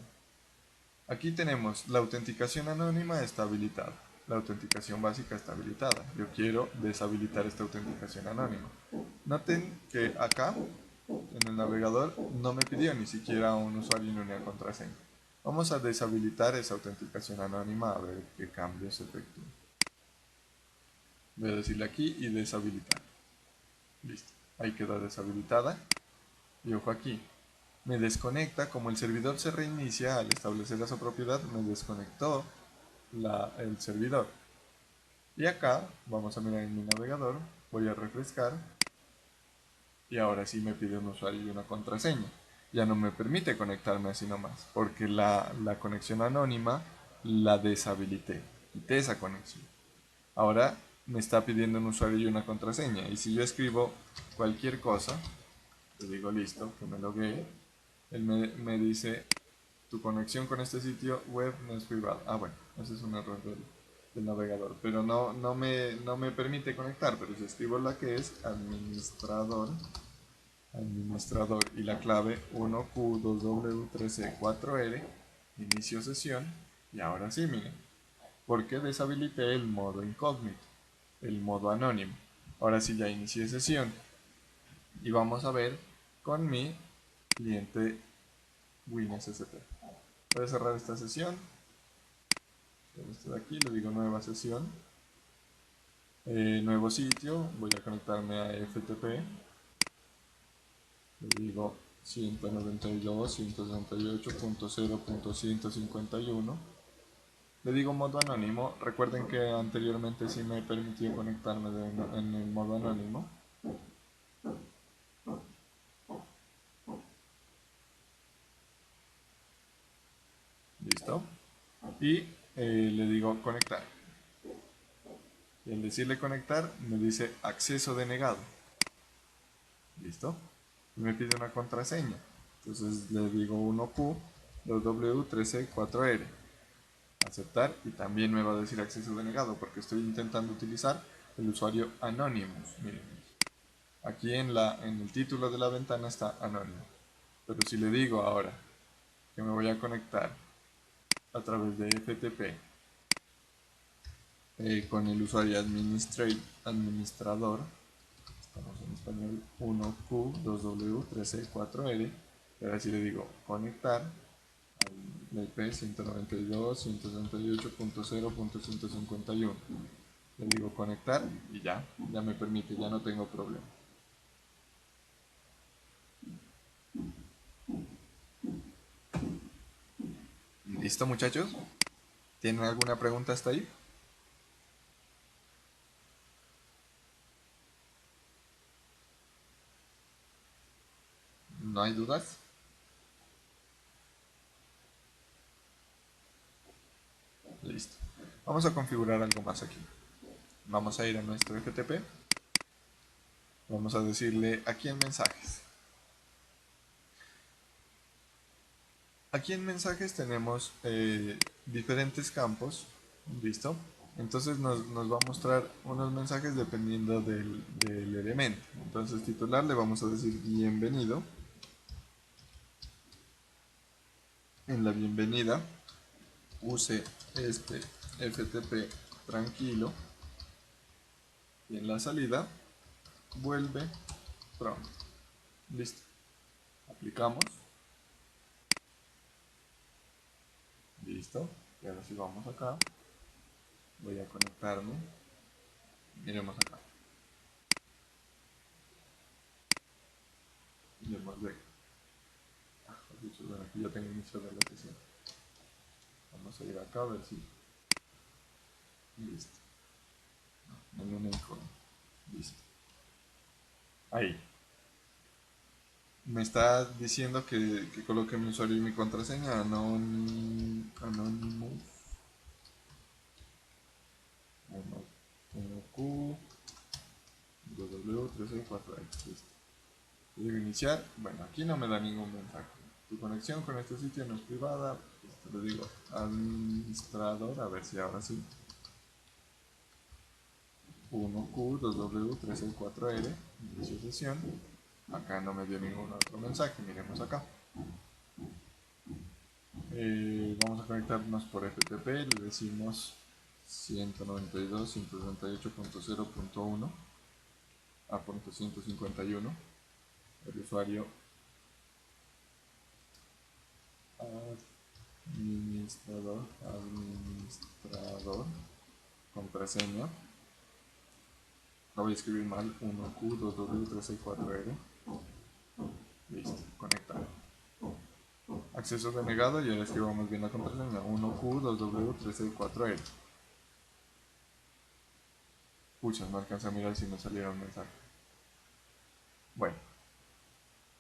Aquí tenemos la autenticación anónima está habilitada. La autenticación básica está habilitada. Yo quiero deshabilitar esta autenticación anónima. Noten que acá, en el navegador, no me pidió ni siquiera un usuario ni una contraseña. Vamos a deshabilitar esa autenticación anónima a ver qué cambios efectúa. Voy a decirle aquí y deshabilitar. Listo. Ahí quedó deshabilitada. Y ojo aquí. Me desconecta, como el servidor se reinicia al establecer esa propiedad, me desconectó el servidor. Y acá, vamos a mirar en mi navegador, voy a refrescar y ahora sí me pide un usuario y una contraseña. Ya no me permite conectarme así nomás, porque la conexión anónima la deshabilité, quité esa conexión. Ahora me está pidiendo un usuario y una contraseña, y si yo escribo cualquier cosa, le digo listo, que me loguee, él me dice tu conexión con este sitio web no es privada. Ah, bueno, ese es un error del navegador, pero no me permite conectar, pero si escribo la que es administrador y la clave 1Q2W13C4R, inicio sesión, y ahora sí, miren, porque deshabilité el modo incógnito, el modo anónimo. Ahora sí ya inicié sesión y vamos a ver con mi cliente WinSCP. Voy a cerrar esta sesión. Esto de aquí, le digo nueva sesión, nuevo sitio, voy a conectarme a FTP, le digo 192.168.0.151, le digo modo anónimo. Recuerden que anteriormente sí me permitió conectarme en el modo anónimo. Listo. Y le digo conectar. Y al decirle conectar me dice acceso denegado. Listo. Y me pide una contraseña. Entonces le digo 1Q 2W13C4R. Aceptar, y también me va a decir acceso denegado porque estoy intentando utilizar el usuario Anonymous. Miren, aquí en el título de la ventana está Anonymous. Pero si le digo ahora que me voy a conectar a través de FTP con el usuario administrador, estamos en español 1Q2W13C4R, y ahora si le digo conectar al IP 192.168.0.151, le digo conectar y ya me permite, ya no tengo problema. ¿Listo, muchachos? ¿Tienen alguna pregunta hasta ahí? ¿No hay dudas? Listo. Vamos a configurar algo más aquí. Vamos a ir a nuestro FTP. Vamos a decirle aquí en mensajes. Aquí en mensajes tenemos diferentes campos. ¿Listo? Entonces nos va a mostrar unos mensajes dependiendo del elemento. Entonces titular le vamos a decir bienvenido. En la bienvenida use este FTP tranquilo. Y en la salida vuelve pronto. Listo. Aplicamos. Listo. Y ahora si vamos acá, voy a conectarme. Miremos acá. Démosle. Bueno, aquí ya tengo iniciado la sesión. Vamos a ir acá a ver si. Listo. En un icono. Listo. Ahí. Me está diciendo que coloque mi usuario y mi contraseña. Anonymous. Q W 364. Listo. Le digo iniciar. Bueno, aquí no me da ningún mensaje. Tu conexión con este sitio no es privada. Le digo administrador, a ver si ahora sí. 1Q, 2W, 364R, inicio sesión. Acá no me dio ningún otro mensaje, miremos acá. Vamos a conectarnos por FTP, le decimos 192.168.0.1 a punto 151. El usuario administrador, contraseña. La voy a escribir mal, 1Q2W364R. Listo, conectado. Acceso denegado y ahora escribamos bien la contraseña, 1Q2W364R. Pucha, no alcancé a mirar si me salieron mensajes.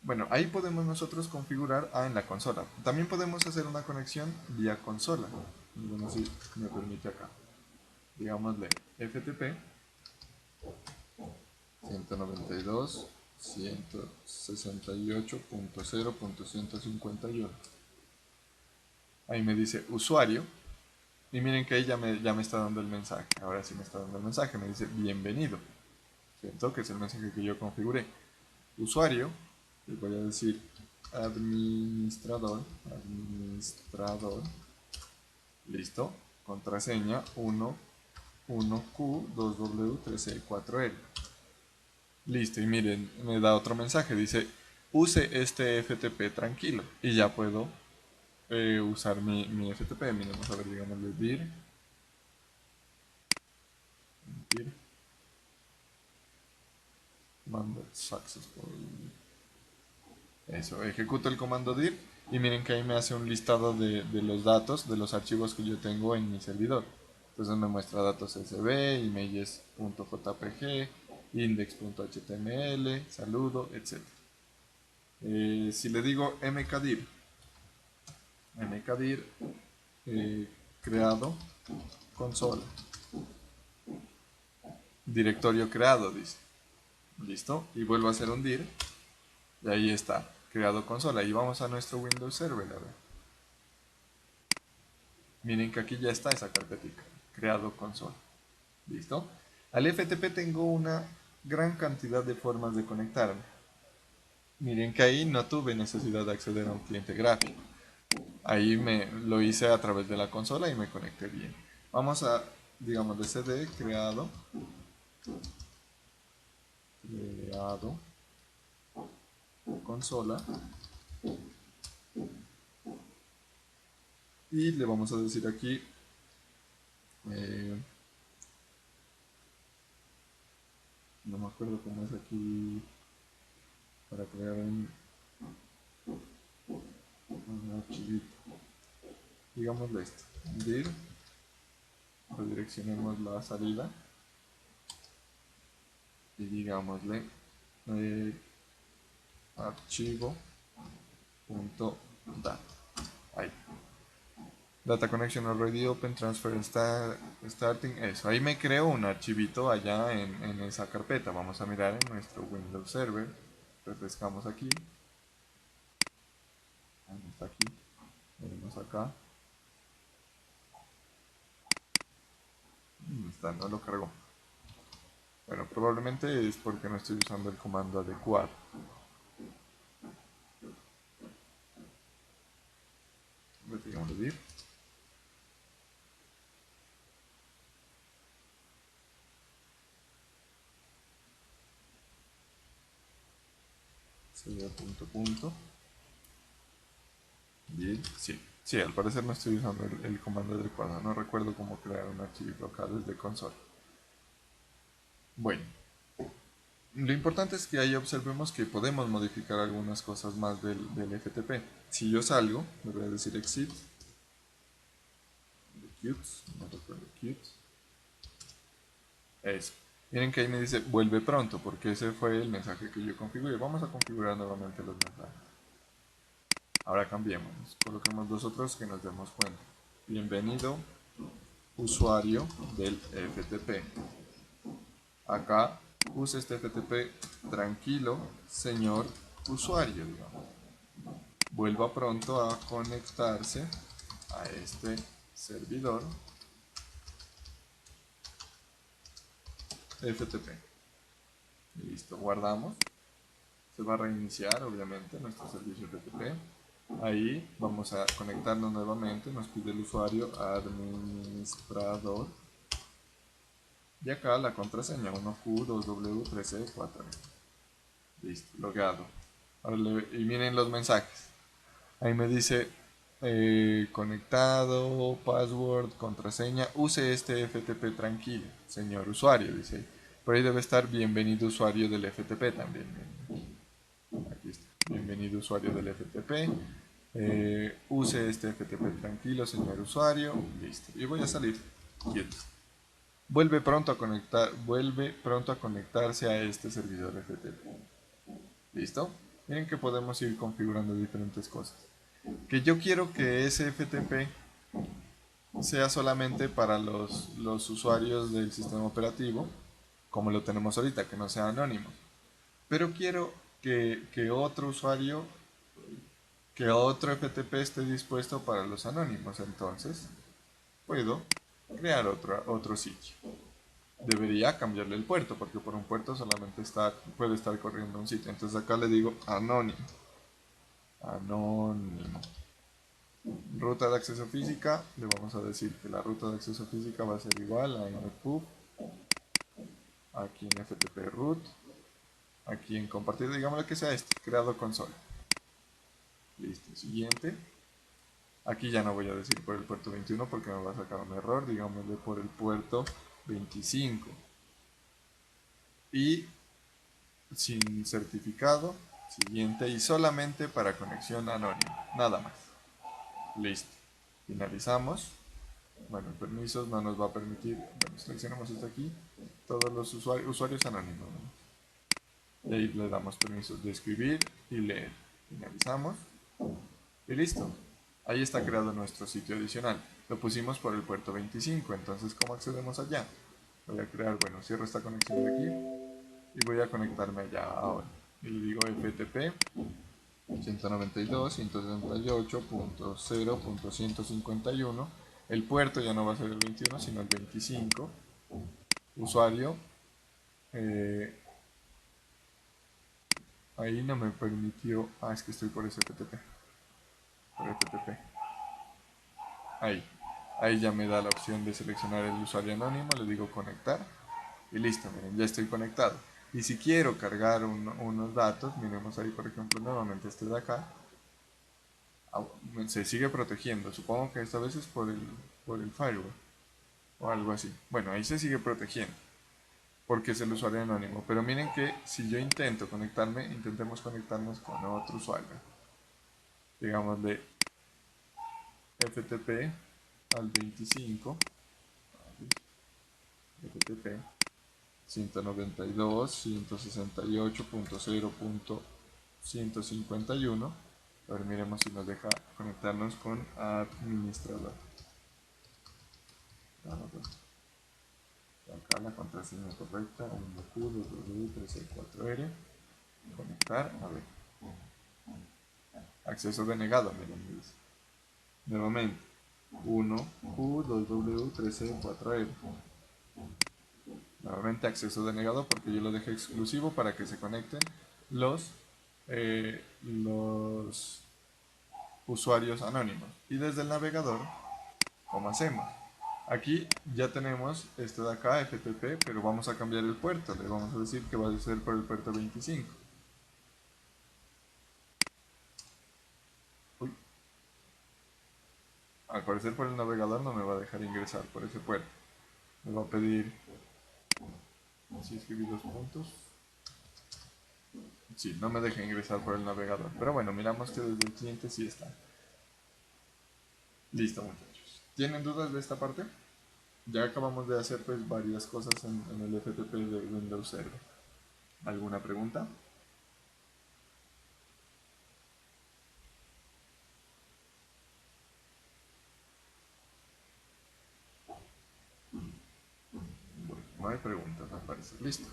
Bueno, ahí podemos nosotros configurar en la consola. También podemos hacer una conexión vía consola. Bueno, si me permite acá. Digámosle FTP 192.168.0.151. Ahí me dice usuario. Y miren que ahí ya me está dando el mensaje. Ahora sí me está dando el mensaje. Me dice bienvenido. ¿Cierto? Que es el mensaje que yo configuré. Usuario. Le voy a decir administrador. Listo. Contraseña 1Q2W364L. Listo. Y miren, me da otro mensaje. Dice, use este FTP tranquilo. Y ya puedo usar mi FTP. Miren, vamos a ver, digámosle dir. Command successful. Eso, ejecuto el comando dir y miren que ahí me hace un listado de los datos, de los archivos que yo tengo en mi servidor. Entonces me muestra datos CSV, images.jpg, index.html, saludo, etc. Si le digo mkdir, creado consola, directorio creado, dice. Listo, y vuelvo a hacer un dir, y ahí está, creado consola. Y vamos a nuestro Windows Server, a ver. Miren que aquí ya está esa carpetita, creado consola. ¿Listo? Al FTP tengo una gran cantidad de formas de conectarme. Miren que ahí no tuve necesidad de acceder a un cliente gráfico. Ahí lo hice a través de la consola y me conecté bien. Vamos a, digamos, de cd creado consola y le vamos a decir aquí no me acuerdo cómo es aquí para crear un archivito. Digámosle esto, dir, redireccionemos la salida y digámosle archivo.dat. Ahí. Data connection already open, transfer starting, eso. Ahí me creo un archivito allá en esa carpeta. Vamos a mirar en nuestro Windows Server. Refrescamos aquí. Ahí está aquí. Venimos acá. No lo cargó. Bueno, probablemente es porque no estoy usando el comando adecuado. Digamos dir. Sería punto. Dir. Sí, al parecer no estoy usando el comando adecuado. No recuerdo cómo crear un archivo acá desde consola. Bueno. Lo importante es que ahí observemos que podemos modificar algunas cosas más del FTP. Si yo salgo, le voy a decir exit, no recuerdo, eso. Miren que ahí me dice vuelve pronto, porque ese fue el mensaje que yo configuré. Vamos a configurar nuevamente los mensajes. Ahora cambiemos, coloquemos los otros que nos demos cuenta. Bienvenido, usuario del FTP. Acá use este FTP tranquilo, señor usuario, digamos, vuelva pronto a conectarse a este servidor FTP. Y listo, guardamos. Se va a reiniciar obviamente nuestro servicio FTP. Ahí vamos a conectarnos nuevamente. Nos pide el usuario administrador. Y acá la contraseña 1Q2W3C4. Listo, logueado. Y miren los mensajes. Ahí me dice conectado, password, contraseña. Use este FTP tranquilo, señor usuario, dice. Por ahí debe estar bienvenido usuario del FTP también. Aquí está. Bienvenido usuario del FTP. Use este FTP tranquilo, señor usuario. Listo. Y voy a salir. Quieto. Vuelve pronto a conectarse a este servidor FTP. ¿Listo? Miren que podemos ir configurando diferentes cosas. Que yo quiero que ese FTP sea solamente para los usuarios del sistema operativo, como lo tenemos ahorita, que no sea anónimo. Pero quiero que otro usuario, que otro FTP esté dispuesto para los anónimos. Entonces, puedo crear otro sitio. Debería cambiarle el puerto, porque por un puerto solamente puede estar corriendo un sitio. Entonces acá le digo anónimo. Anónimo. Ruta de acceso física, le vamos a decir que la ruta de acceso física va a ser igual a mpub, aquí en ftp root, aquí en compartir, digámosle que sea este, creado console. Listo, siguiente. Aquí ya no voy a decir por el puerto 21 porque me va a sacar un error, digámosle por el puerto 25. Y sin certificado, siguiente, y solamente para conexión anónima, nada más. Listo. Finalizamos. Bueno, permisos no nos va a permitir, bueno, seleccionamos esto aquí, todos los usuarios anónimos, ¿no? Y ahí le damos permisos de escribir y leer. Finalizamos y listo. Ahí está creado nuestro sitio adicional. Lo pusimos por el puerto 25, entonces ¿cómo accedemos allá? Voy a crear, bueno, cierro esta conexión de aquí y voy a conectarme allá ahora. Y le digo FTP 192.168.0.151. El puerto ya no va a ser el 21, sino el 25. Usuario. Ahí no me permitió. Es que estoy por ese FTP. Por FTP. Ahí. Ahí ya me da la opción de seleccionar el usuario anónimo. Le digo conectar. Y listo, miren, ya estoy conectado. Y si quiero cargar unos datos, miremos ahí, por ejemplo, nuevamente este de acá. Se sigue protegiendo. Supongo que esta vez es por el firewall o algo así. Bueno, ahí se sigue protegiendo porque es el usuario anónimo. Pero miren que si yo intento conectarme, intentemos conectarnos con otro usuario. Digámosle FTP al 25, FTP 192.168.0.151. A ver, miremos si nos deja conectarnos con administrador. Acá la contraseña correcta, 1Q2W3C4R. Conectar, a ver. Acceso denegado, miren, dice. Nuevamente, 1Q2W3C4R. Nuevamente acceso denegado porque yo lo dejé exclusivo para que se conecten los usuarios anónimos. Y desde el navegador, ¿cómo hacemos? Aquí ya tenemos este de acá, FTP, pero vamos a cambiar el puerto. Le vamos a decir que va a ser por el puerto 25. Uy. Al parecer por el navegador no me va a dejar ingresar por ese puerto. Me va a pedir, si escribí 2 puntos. Sí, no me deja ingresar por el navegador. Pero bueno, miramos que desde el cliente sí está. Listo, muchachos. ¿Tienen dudas de esta parte? Ya acabamos de hacer pues varias cosas en el FTP de Windows Server. ¿Alguna pregunta? Bueno, no hay preguntas, me parece. Listo.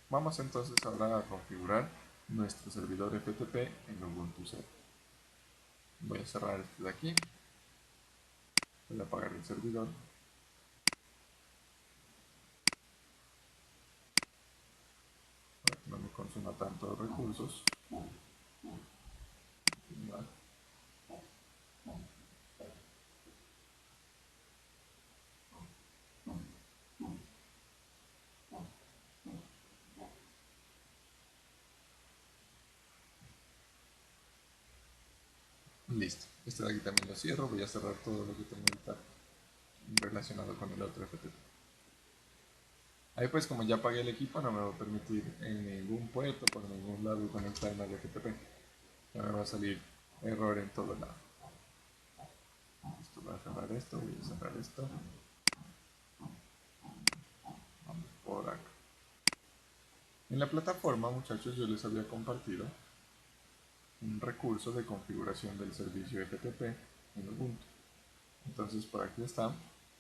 Vamos entonces ahora a configurar nuestro servidor FTP en Ubuntu 0. Voy a cerrar este de aquí, voy a apagar el servidor, para que no me consuma tantos recursos. Listo, este de aquí también lo cierro, voy a cerrar todo lo que tengo ahorita relacionado con el otro FTP. Ahí pues como ya apagué el equipo no me va a permitir en ningún puerto por ningún lado conectarme al FTP. Ya me va a salir error en todo lado. Listo, voy a cerrar esto, voy a cerrar esto. Vamos por acá. En la plataforma, muchachos, yo les había compartido un recurso de configuración del servicio FTP en Ubuntu. Entonces por aquí está,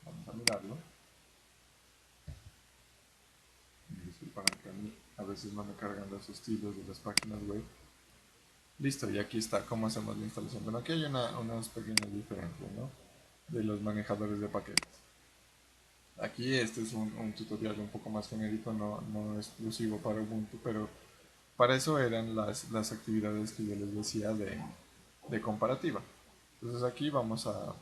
vamos a mirarlo. Disculpan que a veces no me cargan los estilos de las páginas web. Listo, y aquí está cómo hacemos la instalación. Bueno, aquí hay unas pequeñas diferencias, ¿no?, de los manejadores de paquetes. Aquí este es un tutorial un poco más genérico, no exclusivo para Ubuntu, pero para eso eran las actividades que yo les decía de comparativa. Entonces aquí vamos a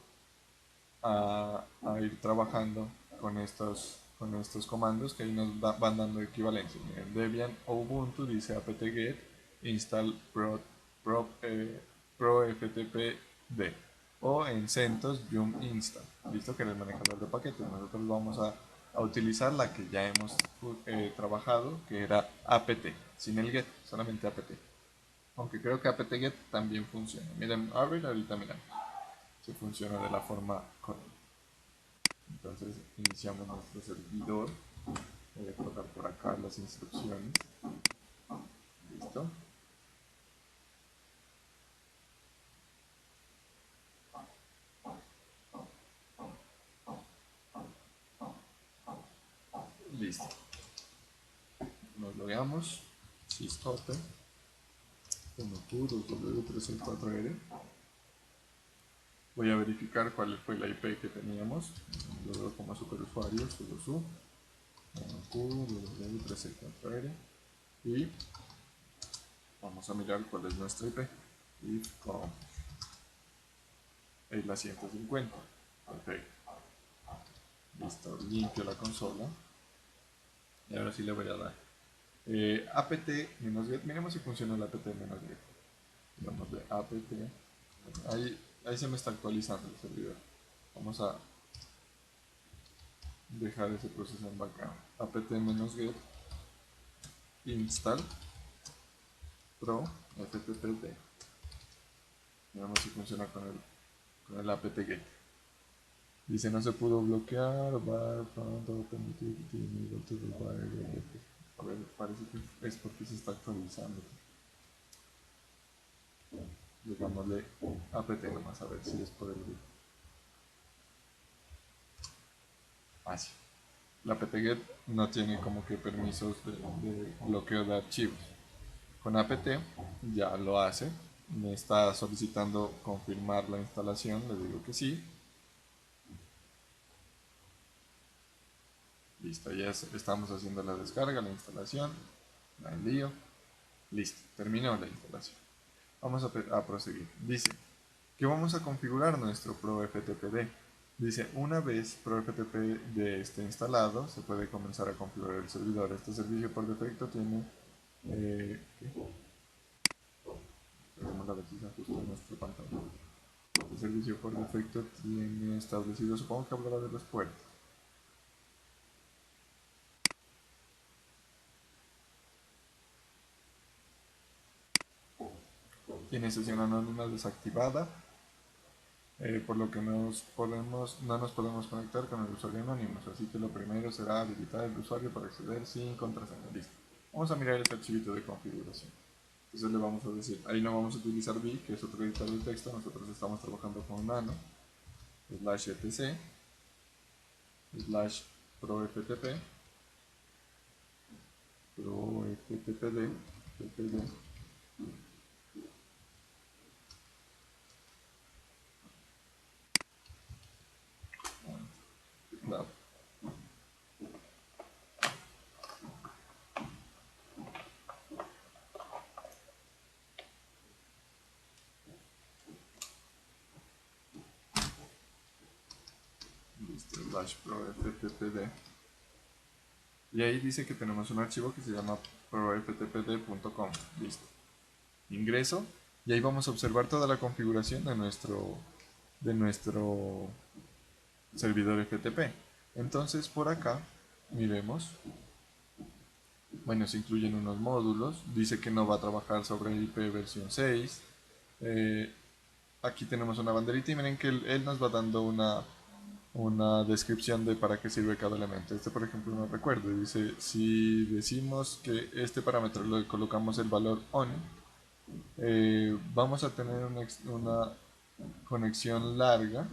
ir trabajando con estos comandos que ahí nos van dando equivalencias. En Debian o Ubuntu dice apt-get install pro-ftpd, o en CentOS yum install, visto que era el manejador de paquetes. Nosotros vamos a utilizar la que ya hemos trabajado, que era apt, sin el get, solamente apt. Aunque creo que apt-get también funciona. Miren, a ver, ahorita miramos si funciona de la forma correcta. Entonces iniciamos nuestro servidor. Voy a colocar por acá las instrucciones. Listo. Listo. Nos logueamos. Systote. W364R. Voy a verificar cuál fue la IP que teníamos. Lo veo como superusuario, sudo W364R. Y vamos a mirar cuál es nuestra IP. Y con es la 150. Perfecto. Listo, limpio la consola. Y ahora sí le voy a dar apt-get. Miremos si funciona el apt-get. Digamos de apt. Ahí se me está actualizando el servidor. Vamos a dejar ese proceso en backup. apt-get install pro ftpd. Miremos si funciona con el apt-get. Dice no se pudo bloquear, var found open utility enable to require. A ver, parece que es porque se está actualizando. Digámosle apt nomás, a ver si es por el grupo. Así. La apt-get no tiene como que permisos de bloqueo de archivos. Con apt ya lo hace. Me está solicitando confirmar la instalación, le digo que sí. Listo, ya estamos haciendo la descarga, la instalación, la envío. Listo, terminó la instalación. Vamos a proseguir. Dice que vamos a configurar nuestro ProFTPD. Dice, una vez ProFTPD esté instalado, se puede comenzar a configurar el servidor. Este servicio por defecto tiene... Tenemos la versión justo en nuestro pantalla. El servicio por defecto tiene establecido, supongo que hablará de los puertos. Tiene sesión anónima desactivada, por lo que no nos podemos conectar con el usuario anónimo, así que lo primero será habilitar el usuario para acceder sin contraseña. Listo. Vamos a mirar este archivito de configuración. Entonces le vamos a decir, ahí no vamos a utilizar vi, que es otro editor de texto, nosotros estamos trabajando con nano, /etc, /proftp, proftpd, ppd, /proftpd y ahí dice que tenemos un archivo que se llama proftpd.com. Listo. Ingreso y ahí vamos a observar toda la configuración de nuestro servidor FTP. Entonces por acá miremos, bueno, se incluyen unos módulos, dice que no va a trabajar sobre IP versión 6. Aquí tenemos una banderita y miren que él nos va dando una descripción de para qué sirve cada elemento. Este por ejemplo no recuerdo, dice si decimos que este parámetro le colocamos el valor on, vamos a tener una conexión larga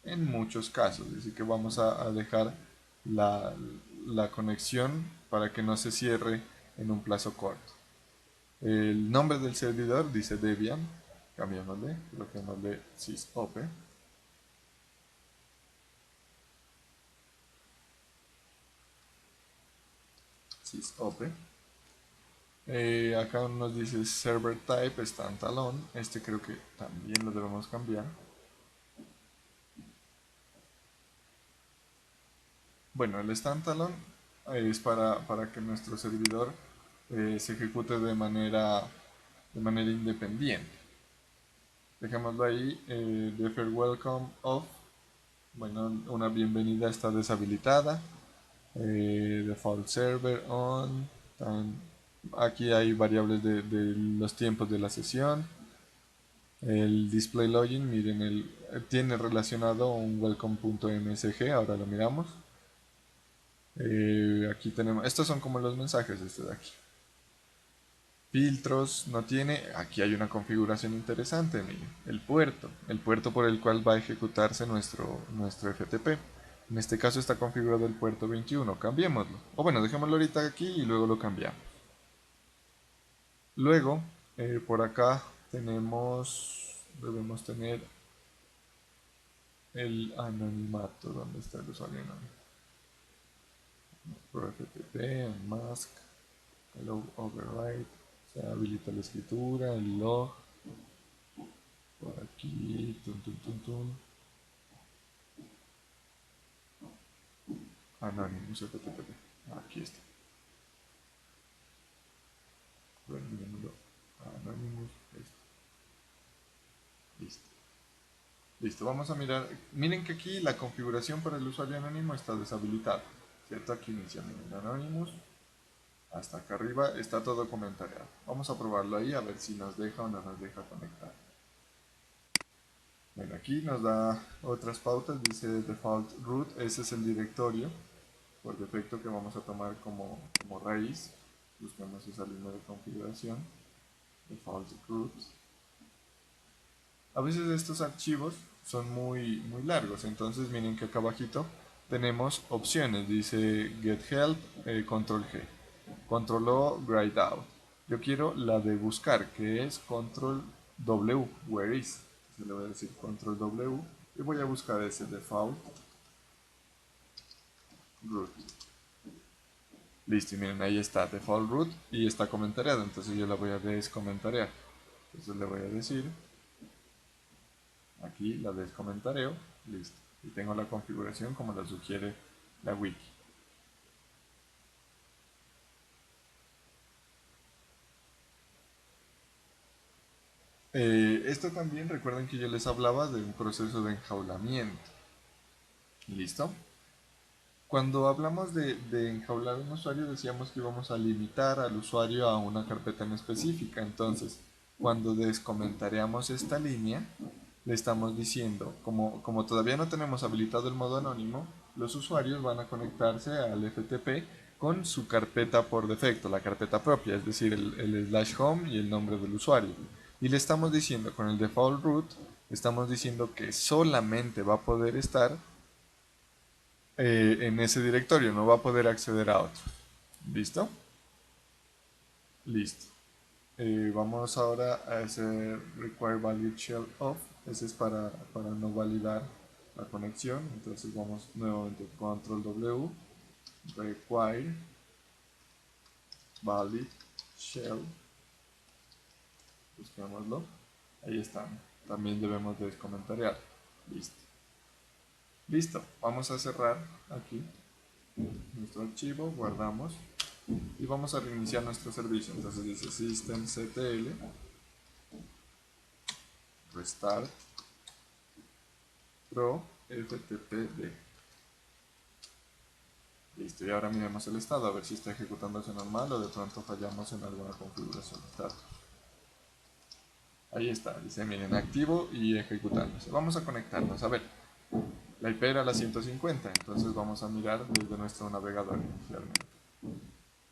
en muchos casos, así que vamos a dejar la conexión para que no se cierre en un plazo corto. El nombre del servidor dice Debian, cambiémosle, coloquémosle sysope. Sysope. Acá nos dice server type standalone, este creo que también lo debemos cambiar. Bueno, el standalone es para que nuestro servidor se ejecute de manera independiente. Dejémoslo ahí, defer welcome off. Bueno, una bienvenida está deshabilitada. Default server on. Aquí hay variables de los tiempos de la sesión. El display login, miren, tiene relacionado un welcome.msg, ahora lo miramos. Aquí tenemos, estos son como los mensajes de aquí. Filtros no tiene, aquí hay una configuración interesante, miren, el puerto por el cual va a ejecutarse nuestro FTP. En este caso está configurado el puerto 21, cambiémoslo. O bueno, dejémoslo ahorita aquí y luego lo cambiamos. Luego, por acá debemos tener el anonimato, ¿dónde está el usuario anónimo? Pro FTP, unmask, hello override, se habilita la escritura, el log, por aquí, Anonymous FTP, aquí está. Anonymous, listo. Listo, vamos a mirar. Miren que aquí la configuración para el usuario anónimo está deshabilitada. ¿Cierto? Aquí inicia el Anonymous. Hasta acá arriba está todo comentariado. Vamos a probarlo ahí a ver si nos deja o no nos deja conectar. Bueno, aquí nos da otras pautas. Dice default root. Ese es el directorio por defecto que vamos a tomar como raíz. Buscamos esa línea de configuración. Default root. A veces estos archivos son muy largos, entonces miren que acá abajito tenemos opciones, dice get help, control G, control O, grayed out. Yo quiero la de buscar, que es control W, where is. Entonces le voy a decir control W y voy a buscar ese default root. Listo, y miren, ahí está default root y está comentariado, entonces yo la voy a descomentarrear. Entonces le voy a decir aquí la descomentareo, listo, y tengo la configuración como la sugiere la wiki. Esto también recuerden que yo les hablaba de un proceso de enjaulamiento. ¿Listo? Cuando hablamos de enjaular un usuario decíamos que íbamos a limitar al usuario a una carpeta en específica. Entonces, cuando descomentareamos esta línea, le estamos diciendo, como todavía no tenemos habilitado el modo anónimo, los usuarios van a conectarse al FTP con su carpeta por defecto, la carpeta propia, es decir, el slash home y el nombre del usuario. Y le estamos diciendo con el default root, estamos diciendo que solamente va a poder estar en ese directorio, no va a poder acceder a otros. ¿Listo? Listo. Vamos ahora a hacer require value shell off. Ese es para no validar la conexión. Entonces vamos nuevamente control W, require valid shell. Busquémoslo. Ahí está. También debemos descomentariar. Listo. Listo, vamos a cerrar aquí nuestro archivo, guardamos y vamos a reiniciar nuestro servicio. Entonces dice systemctl restart pro ftpd. Listo, y ahora miremos el estado, a ver si está ejecutándose normal o de pronto fallamos en alguna configuración de datos. Ahí está, dice miren activo y ejecutándose. Vamos a conectarnos, a ver, la IP era la 150, entonces vamos a mirar desde nuestro navegador inicialmente.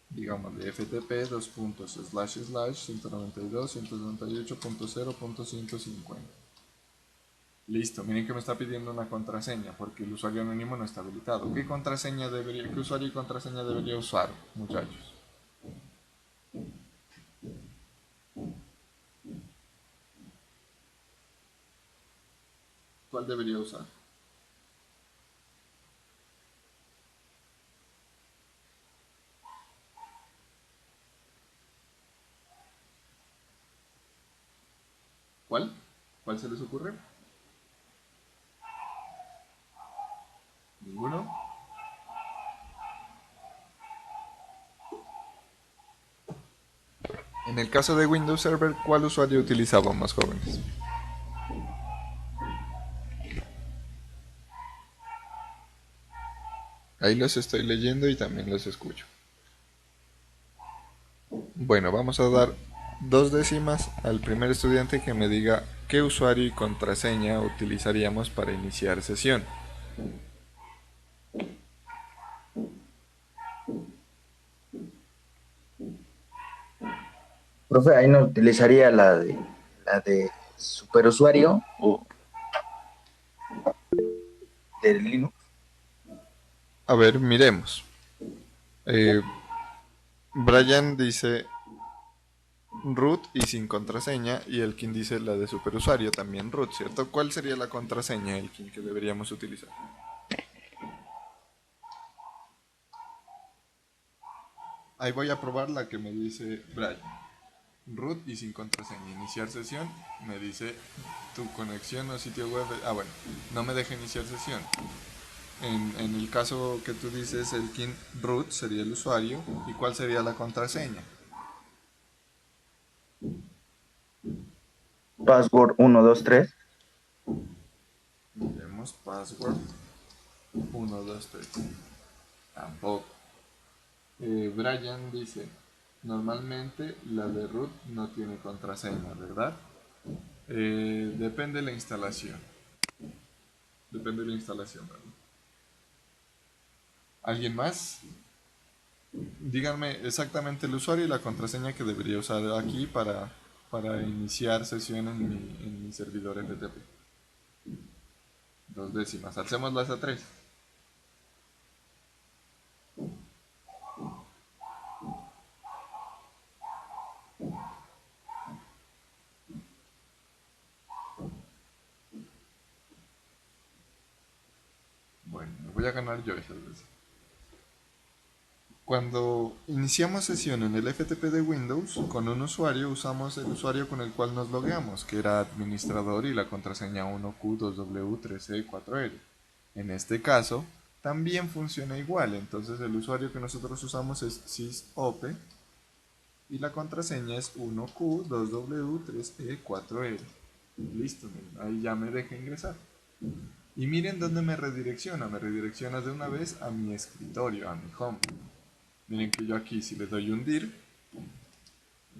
Digamos de ftp 192.198.0.150. Listo, miren que me está pidiendo una contraseña porque el usuario anónimo no está habilitado. ¿Qué usuario y contraseña debería usar, muchachos? ¿Cuál debería usar? ¿Cuál? ¿Cuál se les ocurre? ¿Ninguno? En el caso de Windows Server, ¿cuál usuario utilizaban más jóvenes? Ahí los estoy leyendo y también los escucho. Bueno, vamos a dar 2 décimas al primer estudiante que me diga qué usuario y contraseña utilizaríamos para iniciar sesión. Profe, ahí no utilizaría la de superusuario o de Linux. A ver, miremos. Brian dice root y sin contraseña y Elkin dice la de superusuario, también root, ¿cierto? ¿Cuál sería la contraseña, Elkin, que deberíamos utilizar? Ahí voy a probar la que me dice Brian. Root y sin contraseña. Iniciar sesión. Me dice tu conexión o sitio web. Ah, bueno, no me deja iniciar sesión. En el caso que tú dices, Elkin, root sería el usuario. ¿Y cuál sería la contraseña? Password 123. Miremos password 123. Tampoco. Brian dice, normalmente la de root no tiene contraseña, ¿verdad? Depende de la instalación. Depende de la instalación, ¿verdad? ¿Alguien más? Díganme exactamente el usuario y la contraseña que debería usar aquí para iniciar sesión en mi servidor FTP. 2 décimas. Alcémoslas a 3. Bueno, me voy a ganar yo esas veces. Cuando iniciamos sesión en el FTP de Windows, con un usuario usamos el usuario con el cual nos logueamos, que era administrador y la contraseña 1Q2W3E4R. En este caso, también funciona igual, entonces el usuario que nosotros usamos es sysope y la contraseña es 1Q2W3E4R. Listo, miren, ahí ya me deja ingresar. Y miren dónde me redirecciona de una vez a mi escritorio, a mi home. Miren que yo aquí, si le doy un dir,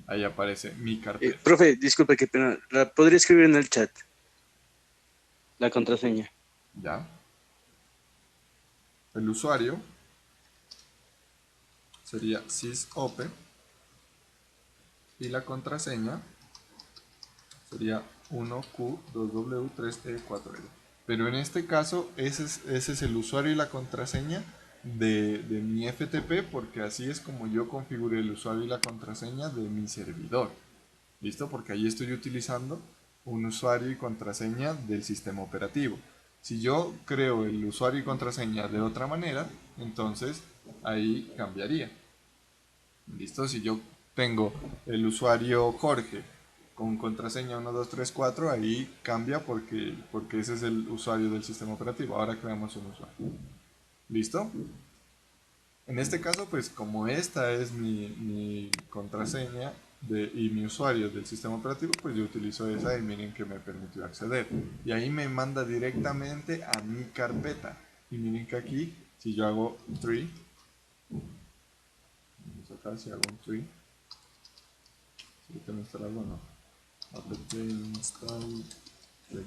ahí aparece mi carpeta. Profe, disculpe que pena. ¿La podría escribir en el chat? La contraseña. ¿Ya? El usuario sería sysope y la contraseña sería 1Q2W3E4R. Pero en este caso, ese es el usuario y la contraseña de mi FTP, porque así es como yo configuré el usuario y la contraseña de mi servidor. ¿Listo? Porque ahí estoy utilizando un usuario y contraseña del sistema operativo. Si yo creo el usuario y contraseña de otra manera, entonces ahí cambiaría. ¿Listo? Si yo tengo el usuario Jorge con contraseña 1234, ahí cambia porque ese es el usuario del sistema operativo. Ahora creamos un usuario. ¿Listo? En este caso, pues como esta es mi contraseña y mi usuario del sistema operativo, pues yo utilizo esa y miren que me permitió acceder. Y ahí me manda directamente a mi carpeta. Y miren que aquí, si yo hago tree, vamos acá, si hago un tree, si tengo instalado o no, apt install tree.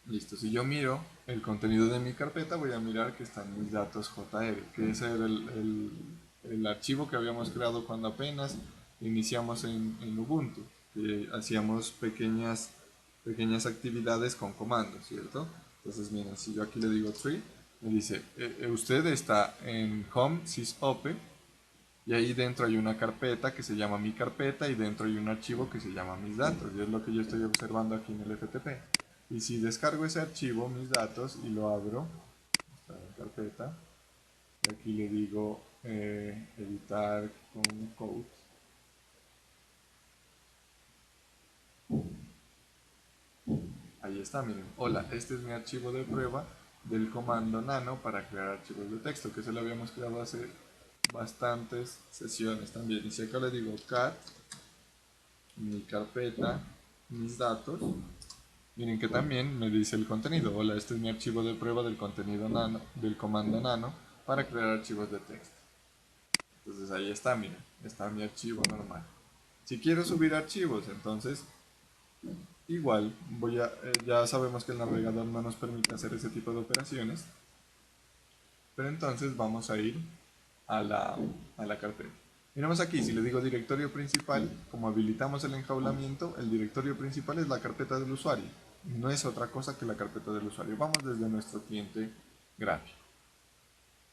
Listo, si yo miro el contenido de mi carpeta, voy a mirar que están mis datos JR, que ese era el archivo que habíamos creado cuando apenas iniciamos en Ubuntu, que hacíamos pequeñas actividades con comandos, ¿cierto? Entonces, miren, si yo aquí le digo tree, me dice, usted está en home sysope, y ahí dentro hay una carpeta que se llama mi carpeta y dentro hay un archivo que se llama mis datos, y es lo que yo estoy observando aquí en el FTP. Y si descargo ese archivo, mis datos, y lo abro, está en carpeta, y aquí le digo editar con code. Ahí está, miren, hola, este es mi archivo de prueba del comando nano para crear archivos de texto, que se lo habíamos creado hace bastantes sesiones también. Y si acá le digo cat, mi carpeta, mis datos, miren que también me dice el contenido. Hola, este es mi archivo de prueba del contenido nano, del comando nano para crear archivos de texto. Entonces ahí está, miren, está mi archivo normal. Si quiero subir archivos, entonces igual ya sabemos que el navegador no nos permite hacer ese tipo de operaciones, pero entonces vamos a ir a la carpeta. Miramos aquí, si le digo directorio principal, como habilitamos el enjaulamiento, el directorio principal es la carpeta del usuario. No es otra cosa que la carpeta del usuario. Vamos desde nuestro cliente gráfico.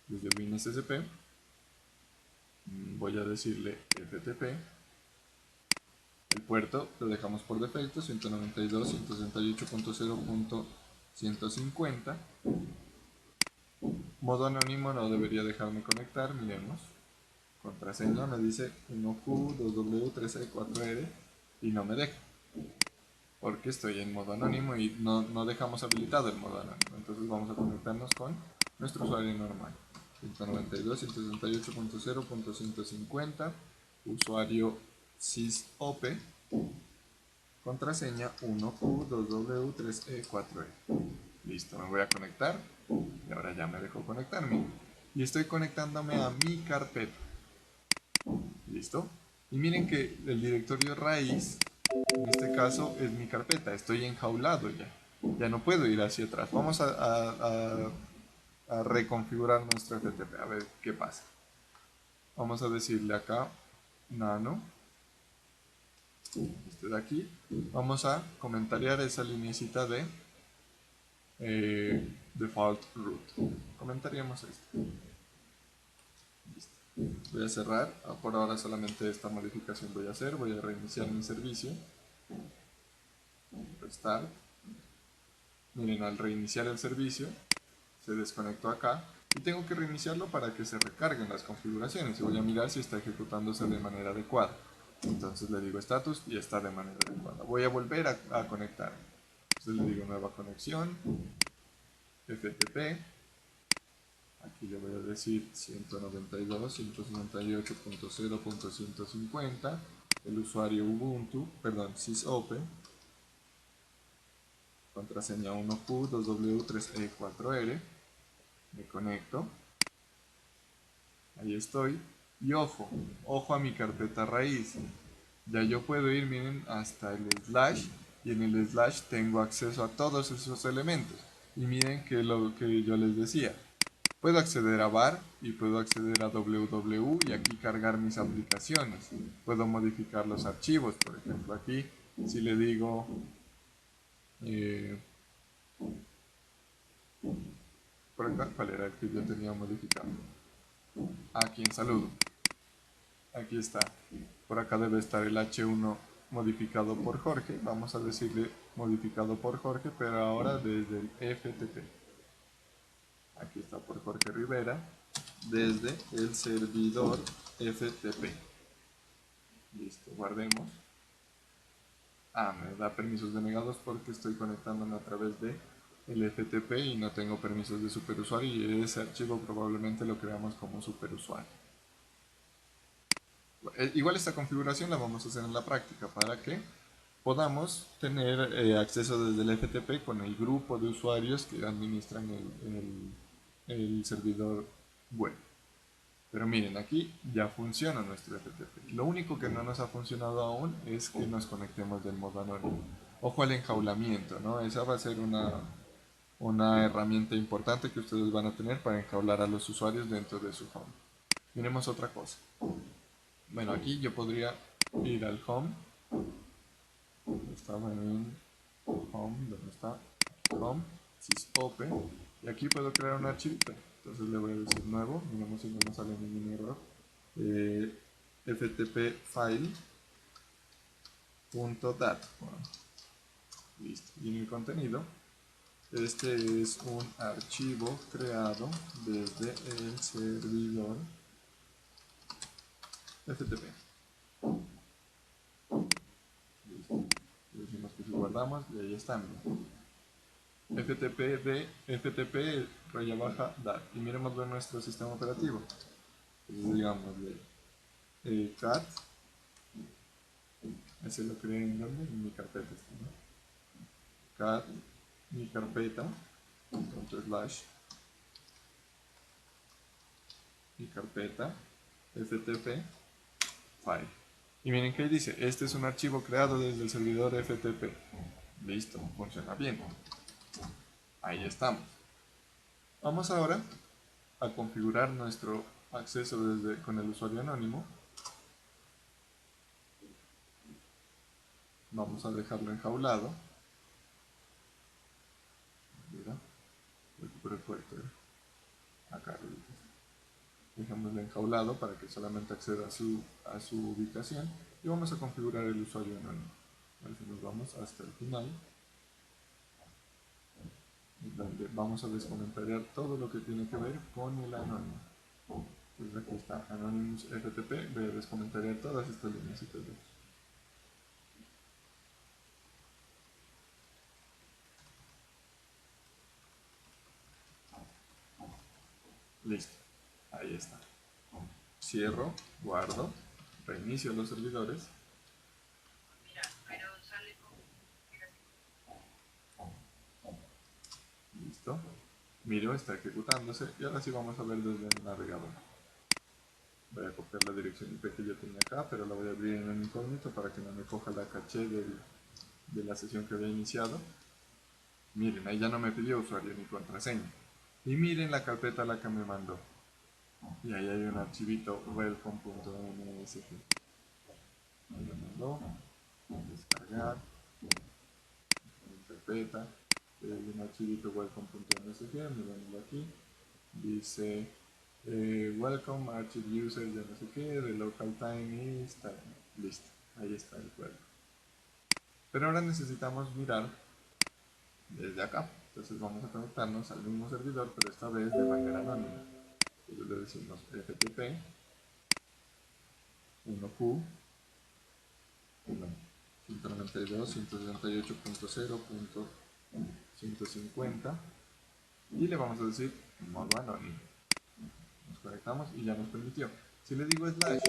Desde WinSCP, voy a decirle FTP. El puerto lo dejamos por defecto, 192.168.0.150. Modo anónimo no debería dejarme conectar, miremos. Contraseña me dice 1Q, 2W, 3E, 4R y no me deja. Porque estoy en modo anónimo y no dejamos habilitado el modo anónimo. Entonces vamos a conectarnos con nuestro usuario normal. 192.168.0.150, usuario sysope, contraseña 1Q2W3E4E. Listo, me voy a conectar y ahora ya me dejó conectarme. Y estoy conectándome a mi carpeta. ¿Listo? Y miren que el directorio raíz, en este caso, es mi carpeta. Estoy enjaulado ya. Ya no puedo ir hacia atrás. Vamos a reconfigurar nuestro FTP. A ver qué pasa. Vamos a decirle acá, nano. Este de aquí. Vamos a comentariar esa linecita de default root. Comentaríamos esto. Listo. Voy a cerrar. Por ahora solamente esta modificación voy a hacer. Voy a reiniciar mi servicio. Restart. Miren, al reiniciar el servicio se desconectó acá y tengo que reiniciarlo para que se recarguen las configuraciones y voy a mirar si está ejecutándose de manera adecuada. Entonces le digo status y está de manera adecuada. Voy a volver a conectarme. Entonces le digo nueva conexión, FTP. Aquí le voy a decir 192.168.0.150, el usuario Ubuntu, perdón, sysope, contraseña 1Q, 2W, 3E, 4R, me conecto, ahí estoy, y ojo a mi carpeta raíz, ya yo puedo ir, miren, hasta el slash, y en el slash tengo acceso a todos esos elementos, y miren que lo que yo les decía, puedo acceder a var y puedo acceder a www y aquí cargar mis aplicaciones. Puedo modificar los archivos, por ejemplo aquí, si le digo por acá, ¿cuál era el que yo tenía modificado? Aquí en saludo. Aquí está. Por acá debe estar el H1 modificado por Jorge. Vamos a decirle modificado por Jorge, pero ahora desde el FTP. Aquí está por Jorge Rivera, desde el servidor FTP. Listo, guardemos. Me da permisos denegados porque estoy conectándome a través de el FTP y no tengo permisos de superusuario, y ese archivo probablemente lo creamos como superusuario. Igual esta configuración la vamos a hacer en la práctica para que podamos tener acceso desde el FTP con el grupo de usuarios que administran el servidor web. Pero miren, aquí ya funciona nuestro FTP. Lo único que no nos ha funcionado aún es que nos conectemos del modo anónimo. Ojo al enjaulamiento, ¿no? Esa va a ser una herramienta importante que ustedes van a tener para enjaular a los usuarios dentro de su home. Miremos otra cosa. Bueno, aquí yo podría ir al home. Estaba en home, ¿dónde está? Home, sysopen, y aquí puedo crear un archivito. Entonces le voy a decir nuevo, miremos si no me sale ningún error. ftp file.dat. Bueno, listo. Y en el contenido, este es un archivo creado desde el servidor FTP. Listo. Le decimos que si guardamos y ahí están. FTP de FTP raya baja DAT. Y miremos de nuestro sistema operativo. Entonces digamos cat, ese lo creé en donde, en mi carpeta, ¿no? Cat, mi carpeta, // mi carpeta, FTP file. Y miren que dice, este es un archivo creado desde el servidor FTP. Listo, funciona bien. Ahí estamos. Vamos ahora a configurar nuestro acceso con el usuario anónimo. Vamos a dejarlo enjaulado. Mira, recupero el puerto. Acá dejémoslo enjaulado para que solamente acceda a su ubicación, y vamos a configurar el usuario anónimo. Así nos vamos hasta el final, donde vamos a descomentariar todo lo que tiene que ver con el anónimo. Entonces aquí está Anonymous FTP, voy a descomentariar todas estas líneas y todo. Listo, ahí está. Cierro, guardo, reinicio los servidores. Listo. Miro, está ejecutándose, y ahora sí vamos a ver desde el navegador. Voy a copiar la dirección IP que yo tenía acá, pero la voy a abrir en un incógnito para que no me coja la caché de la sesión que había iniciado. Miren, ahí ya no me pidió usuario ni contraseña. Y miren la carpeta a la que me mandó. Y ahí hay un archivito welcome.msg. Ahí lo mandó. Descargar. Carpeta. Hay un archivito welcome.msg. Mirenlo aquí. Dice welcome archive user de no sé qué. The local time is time. Listo. Ahí está el juego. Pero ahora necesitamos mirar desde acá. Entonces vamos a conectarnos al mismo servidor, pero esta vez de manera anónima. Entonces le decimos FTP 1Q 192.168.0.150 y le vamos a decir modo anónimo. Nos conectamos y ya nos permitió. Si le digo slash,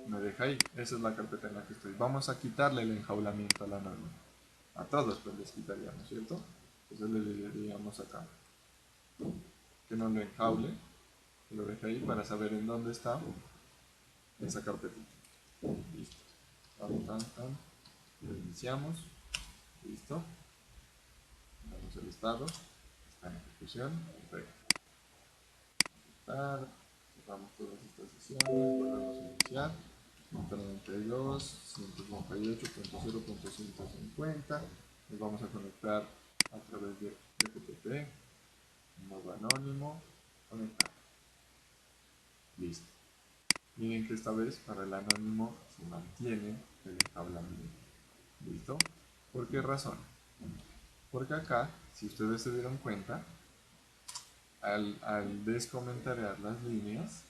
me deja ahí. Esa es la carpeta en la que estoy. Vamos a quitarle el enjaulamiento al anónimo. A todos pues les quitaríamos, ¿cierto? Entonces le diríamos acá que no lo enjaule, que lo deje ahí para saber en dónde está esa carpetita. Listo. Lo iniciamos. Listo. Damos el estado. Está en ejecución. Perfecto. Cerramos todas estas sesiones. Volvemos a iniciar. 192.168.0.150. Nos vamos a conectar a través de FTP. Modo anónimo. Conectar. Listo. Miren que esta vez para el anónimo se mantiene el enjaulamiento. ¿Listo? ¿Por qué razón? Porque acá, si ustedes se dieron cuenta, al descomentariar las líneas,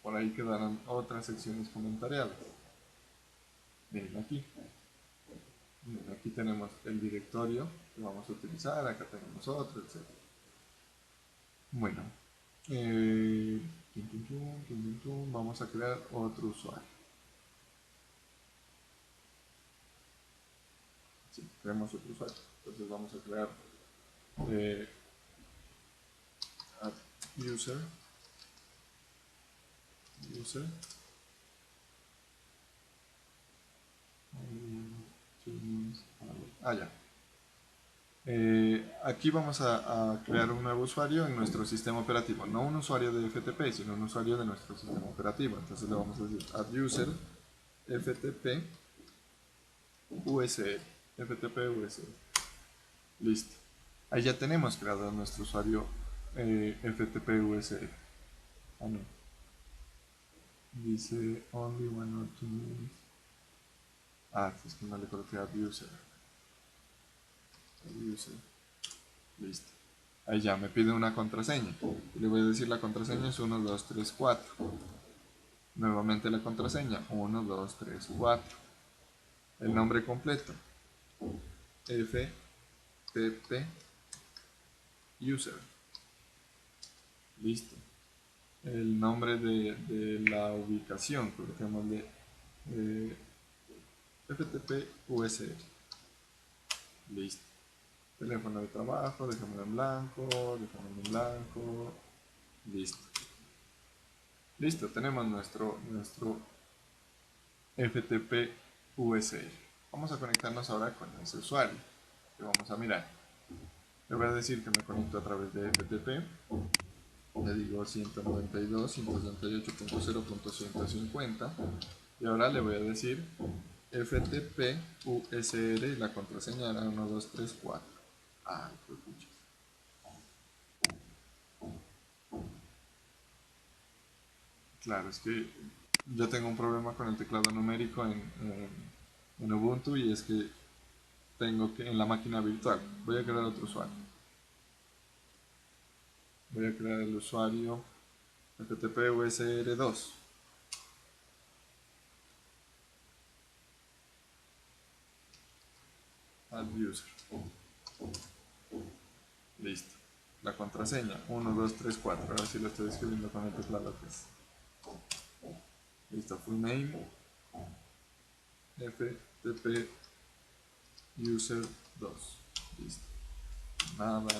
por ahí quedaron otras secciones comentariadas. Miren aquí. Miren, aquí tenemos el directorio que vamos a utilizar, acá tenemos otro, etc. Bueno, vamos a crear otro usuario. Sí, creamos otro usuario. Entonces vamos a crear add user, ya. Aquí vamos a crear un nuevo usuario en nuestro sistema operativo, no un usuario de FTP, sino un usuario de nuestro sistema operativo. Entonces le vamos a decir add user FTP USL, FTP USL. Listo. Ahí ya tenemos creado nuestro usuario FTP USL. Ah, no. Dice only one or two minutes. Ah, es que no le coloqué add user. Listo. Ahí ya me pide una contraseña. Y le voy a decir la contraseña es 1, 2, 3, 4. Nuevamente la contraseña 1, 2, 3, 4. El nombre completo FTP user. Listo. El nombre de la ubicación, coloquémosle FTP USR. Listo. Teléfono de trabajo, dejémoslo en blanco. Listo. Listo, tenemos nuestro FTP USR. Vamos a conectarnos ahora con ese usuario que vamos a mirar. Le voy a decir que me conecto a través de FTP. Le digo 192.168.0.150 y ahora le voy a decir FTP USR y la contraseña era 1234. Ay, qué puchas. Claro, es que yo tengo un problema con el teclado numérico en Ubuntu y es que tengo que en la máquina virtual. Voy a crear otro usuario. Voy a crear el usuario FTP USR2. Add user. Listo. La contraseña 1234. Ahora sí lo estoy escribiendo con el teclado que es. Listo. Full name FTP user 2. Listo. Nada.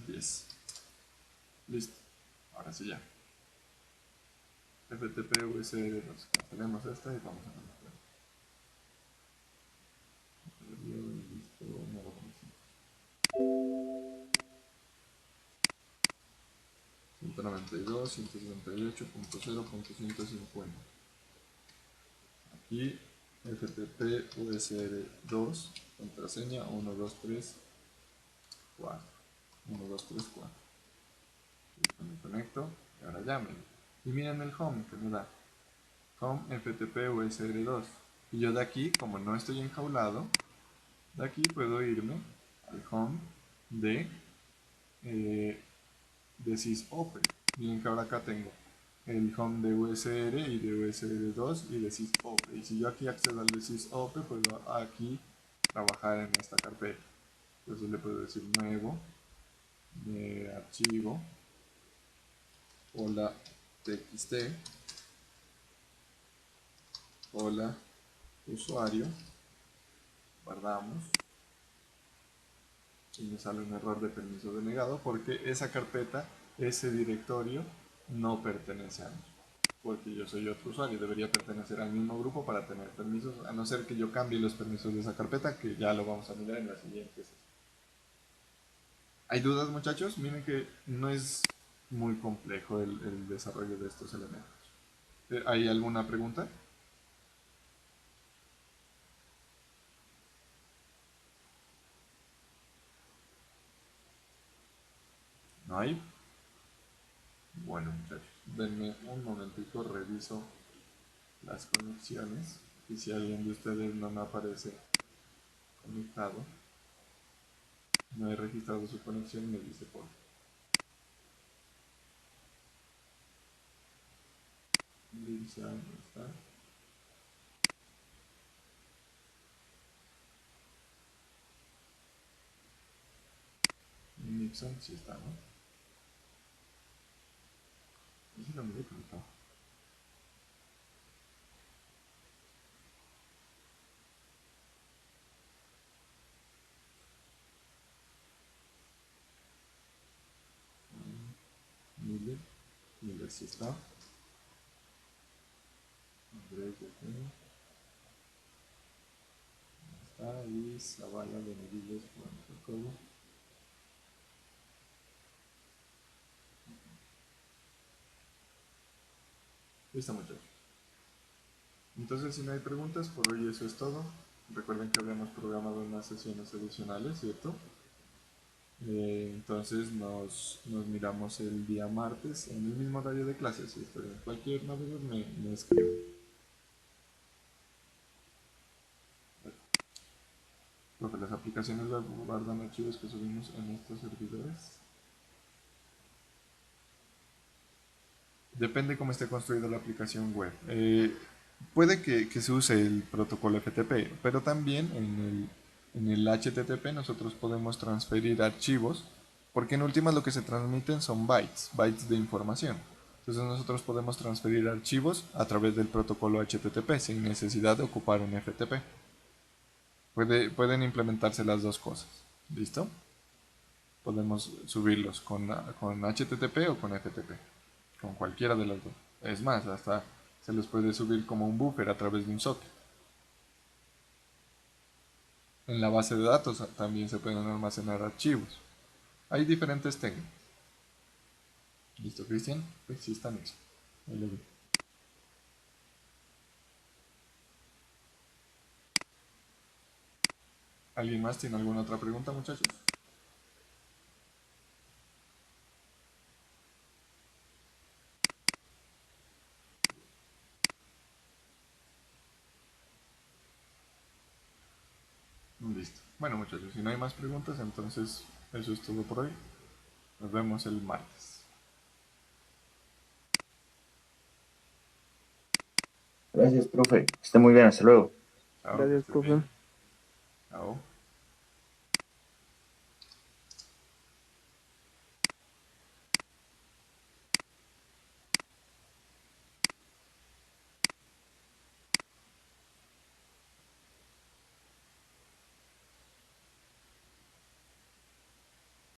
10. Listo. Ahora sí ya. FTP USR2. Cancelemos esta y vamos a conectar. Listo. No lo conocemos. 192.168.0.150. Aquí FTP USR2, contraseña 1234. 1234. Me conecto y ahora llamen. Y miren el home que me da. Home FTP USR2. Y yo de aquí, como no estoy enjaulado, de aquí puedo irme al home de sysopen. Miren que ahora acá tengo el home de USR y de USR2 y de sysopen. Y si yo aquí accedo al de sysopen, puedo aquí trabajar en esta carpeta. Entonces le puedo decir nuevo, de archivo, hola txt, hola usuario, guardamos y me sale un error de permiso denegado porque esa carpeta, ese directorio no pertenece a mí, porque yo soy otro usuario, debería pertenecer al mismo grupo para tener permisos, a no ser que yo cambie los permisos de esa carpeta, que ya lo vamos a mirar en la siguiente sesión. ¿Hay dudas, muchachos? Miren que no es muy complejo el desarrollo de estos elementos. ¿Hay alguna pregunta? ¿No hay? Bueno, muchachos, denme un momentito, reviso las conexiones y si alguien de ustedes no me aparece conectado, no he registrado su conexión, me dice por favor. Lisa, ¿dónde está? Nixon sí está, ¿no? Sí lo miré, pero no. Miller, Miller sí está. Andrés ya tiene. Está. Y Zavala de Meriles, bueno, Jacobo. Listo, muchachos. Entonces, si no hay preguntas, por hoy eso es todo. Recuerden que habíamos programado unas sesiones adicionales, ¿cierto? Entonces nos miramos el día martes en el mismo horario de clases. Si estoy en cualquier novedad me escriben. Profe, las aplicaciones guardan archivos que subimos en estos servidores. Depende cómo esté construida la aplicación web. Puede que se use el protocolo FTP, pero también en el HTTP nosotros podemos transferir archivos, porque en últimas lo que se transmiten son bytes, bytes de información. Entonces nosotros podemos transferir archivos a través del protocolo HTTP sin necesidad de ocupar un FTP. Pueden implementarse las dos cosas. ¿Listo? Podemos subirlos con HTTP o con FTP. Con cualquiera de las dos. Es más, hasta se los puede subir como un buffer a través de un socket. En la base de datos también se pueden almacenar archivos. Hay diferentes técnicas. ¿Listo, Cristian? Pues sí están hechos. Ahí lo vi. ¿Alguien más tiene alguna otra pregunta, muchachos? Listo. Bueno, muchachos, si no hay más preguntas, entonces eso es todo por hoy. Nos vemos el martes. Gracias, profe. Que esté muy bien, hasta luego. Chao, que Gracias, estés profe. bien. Chao.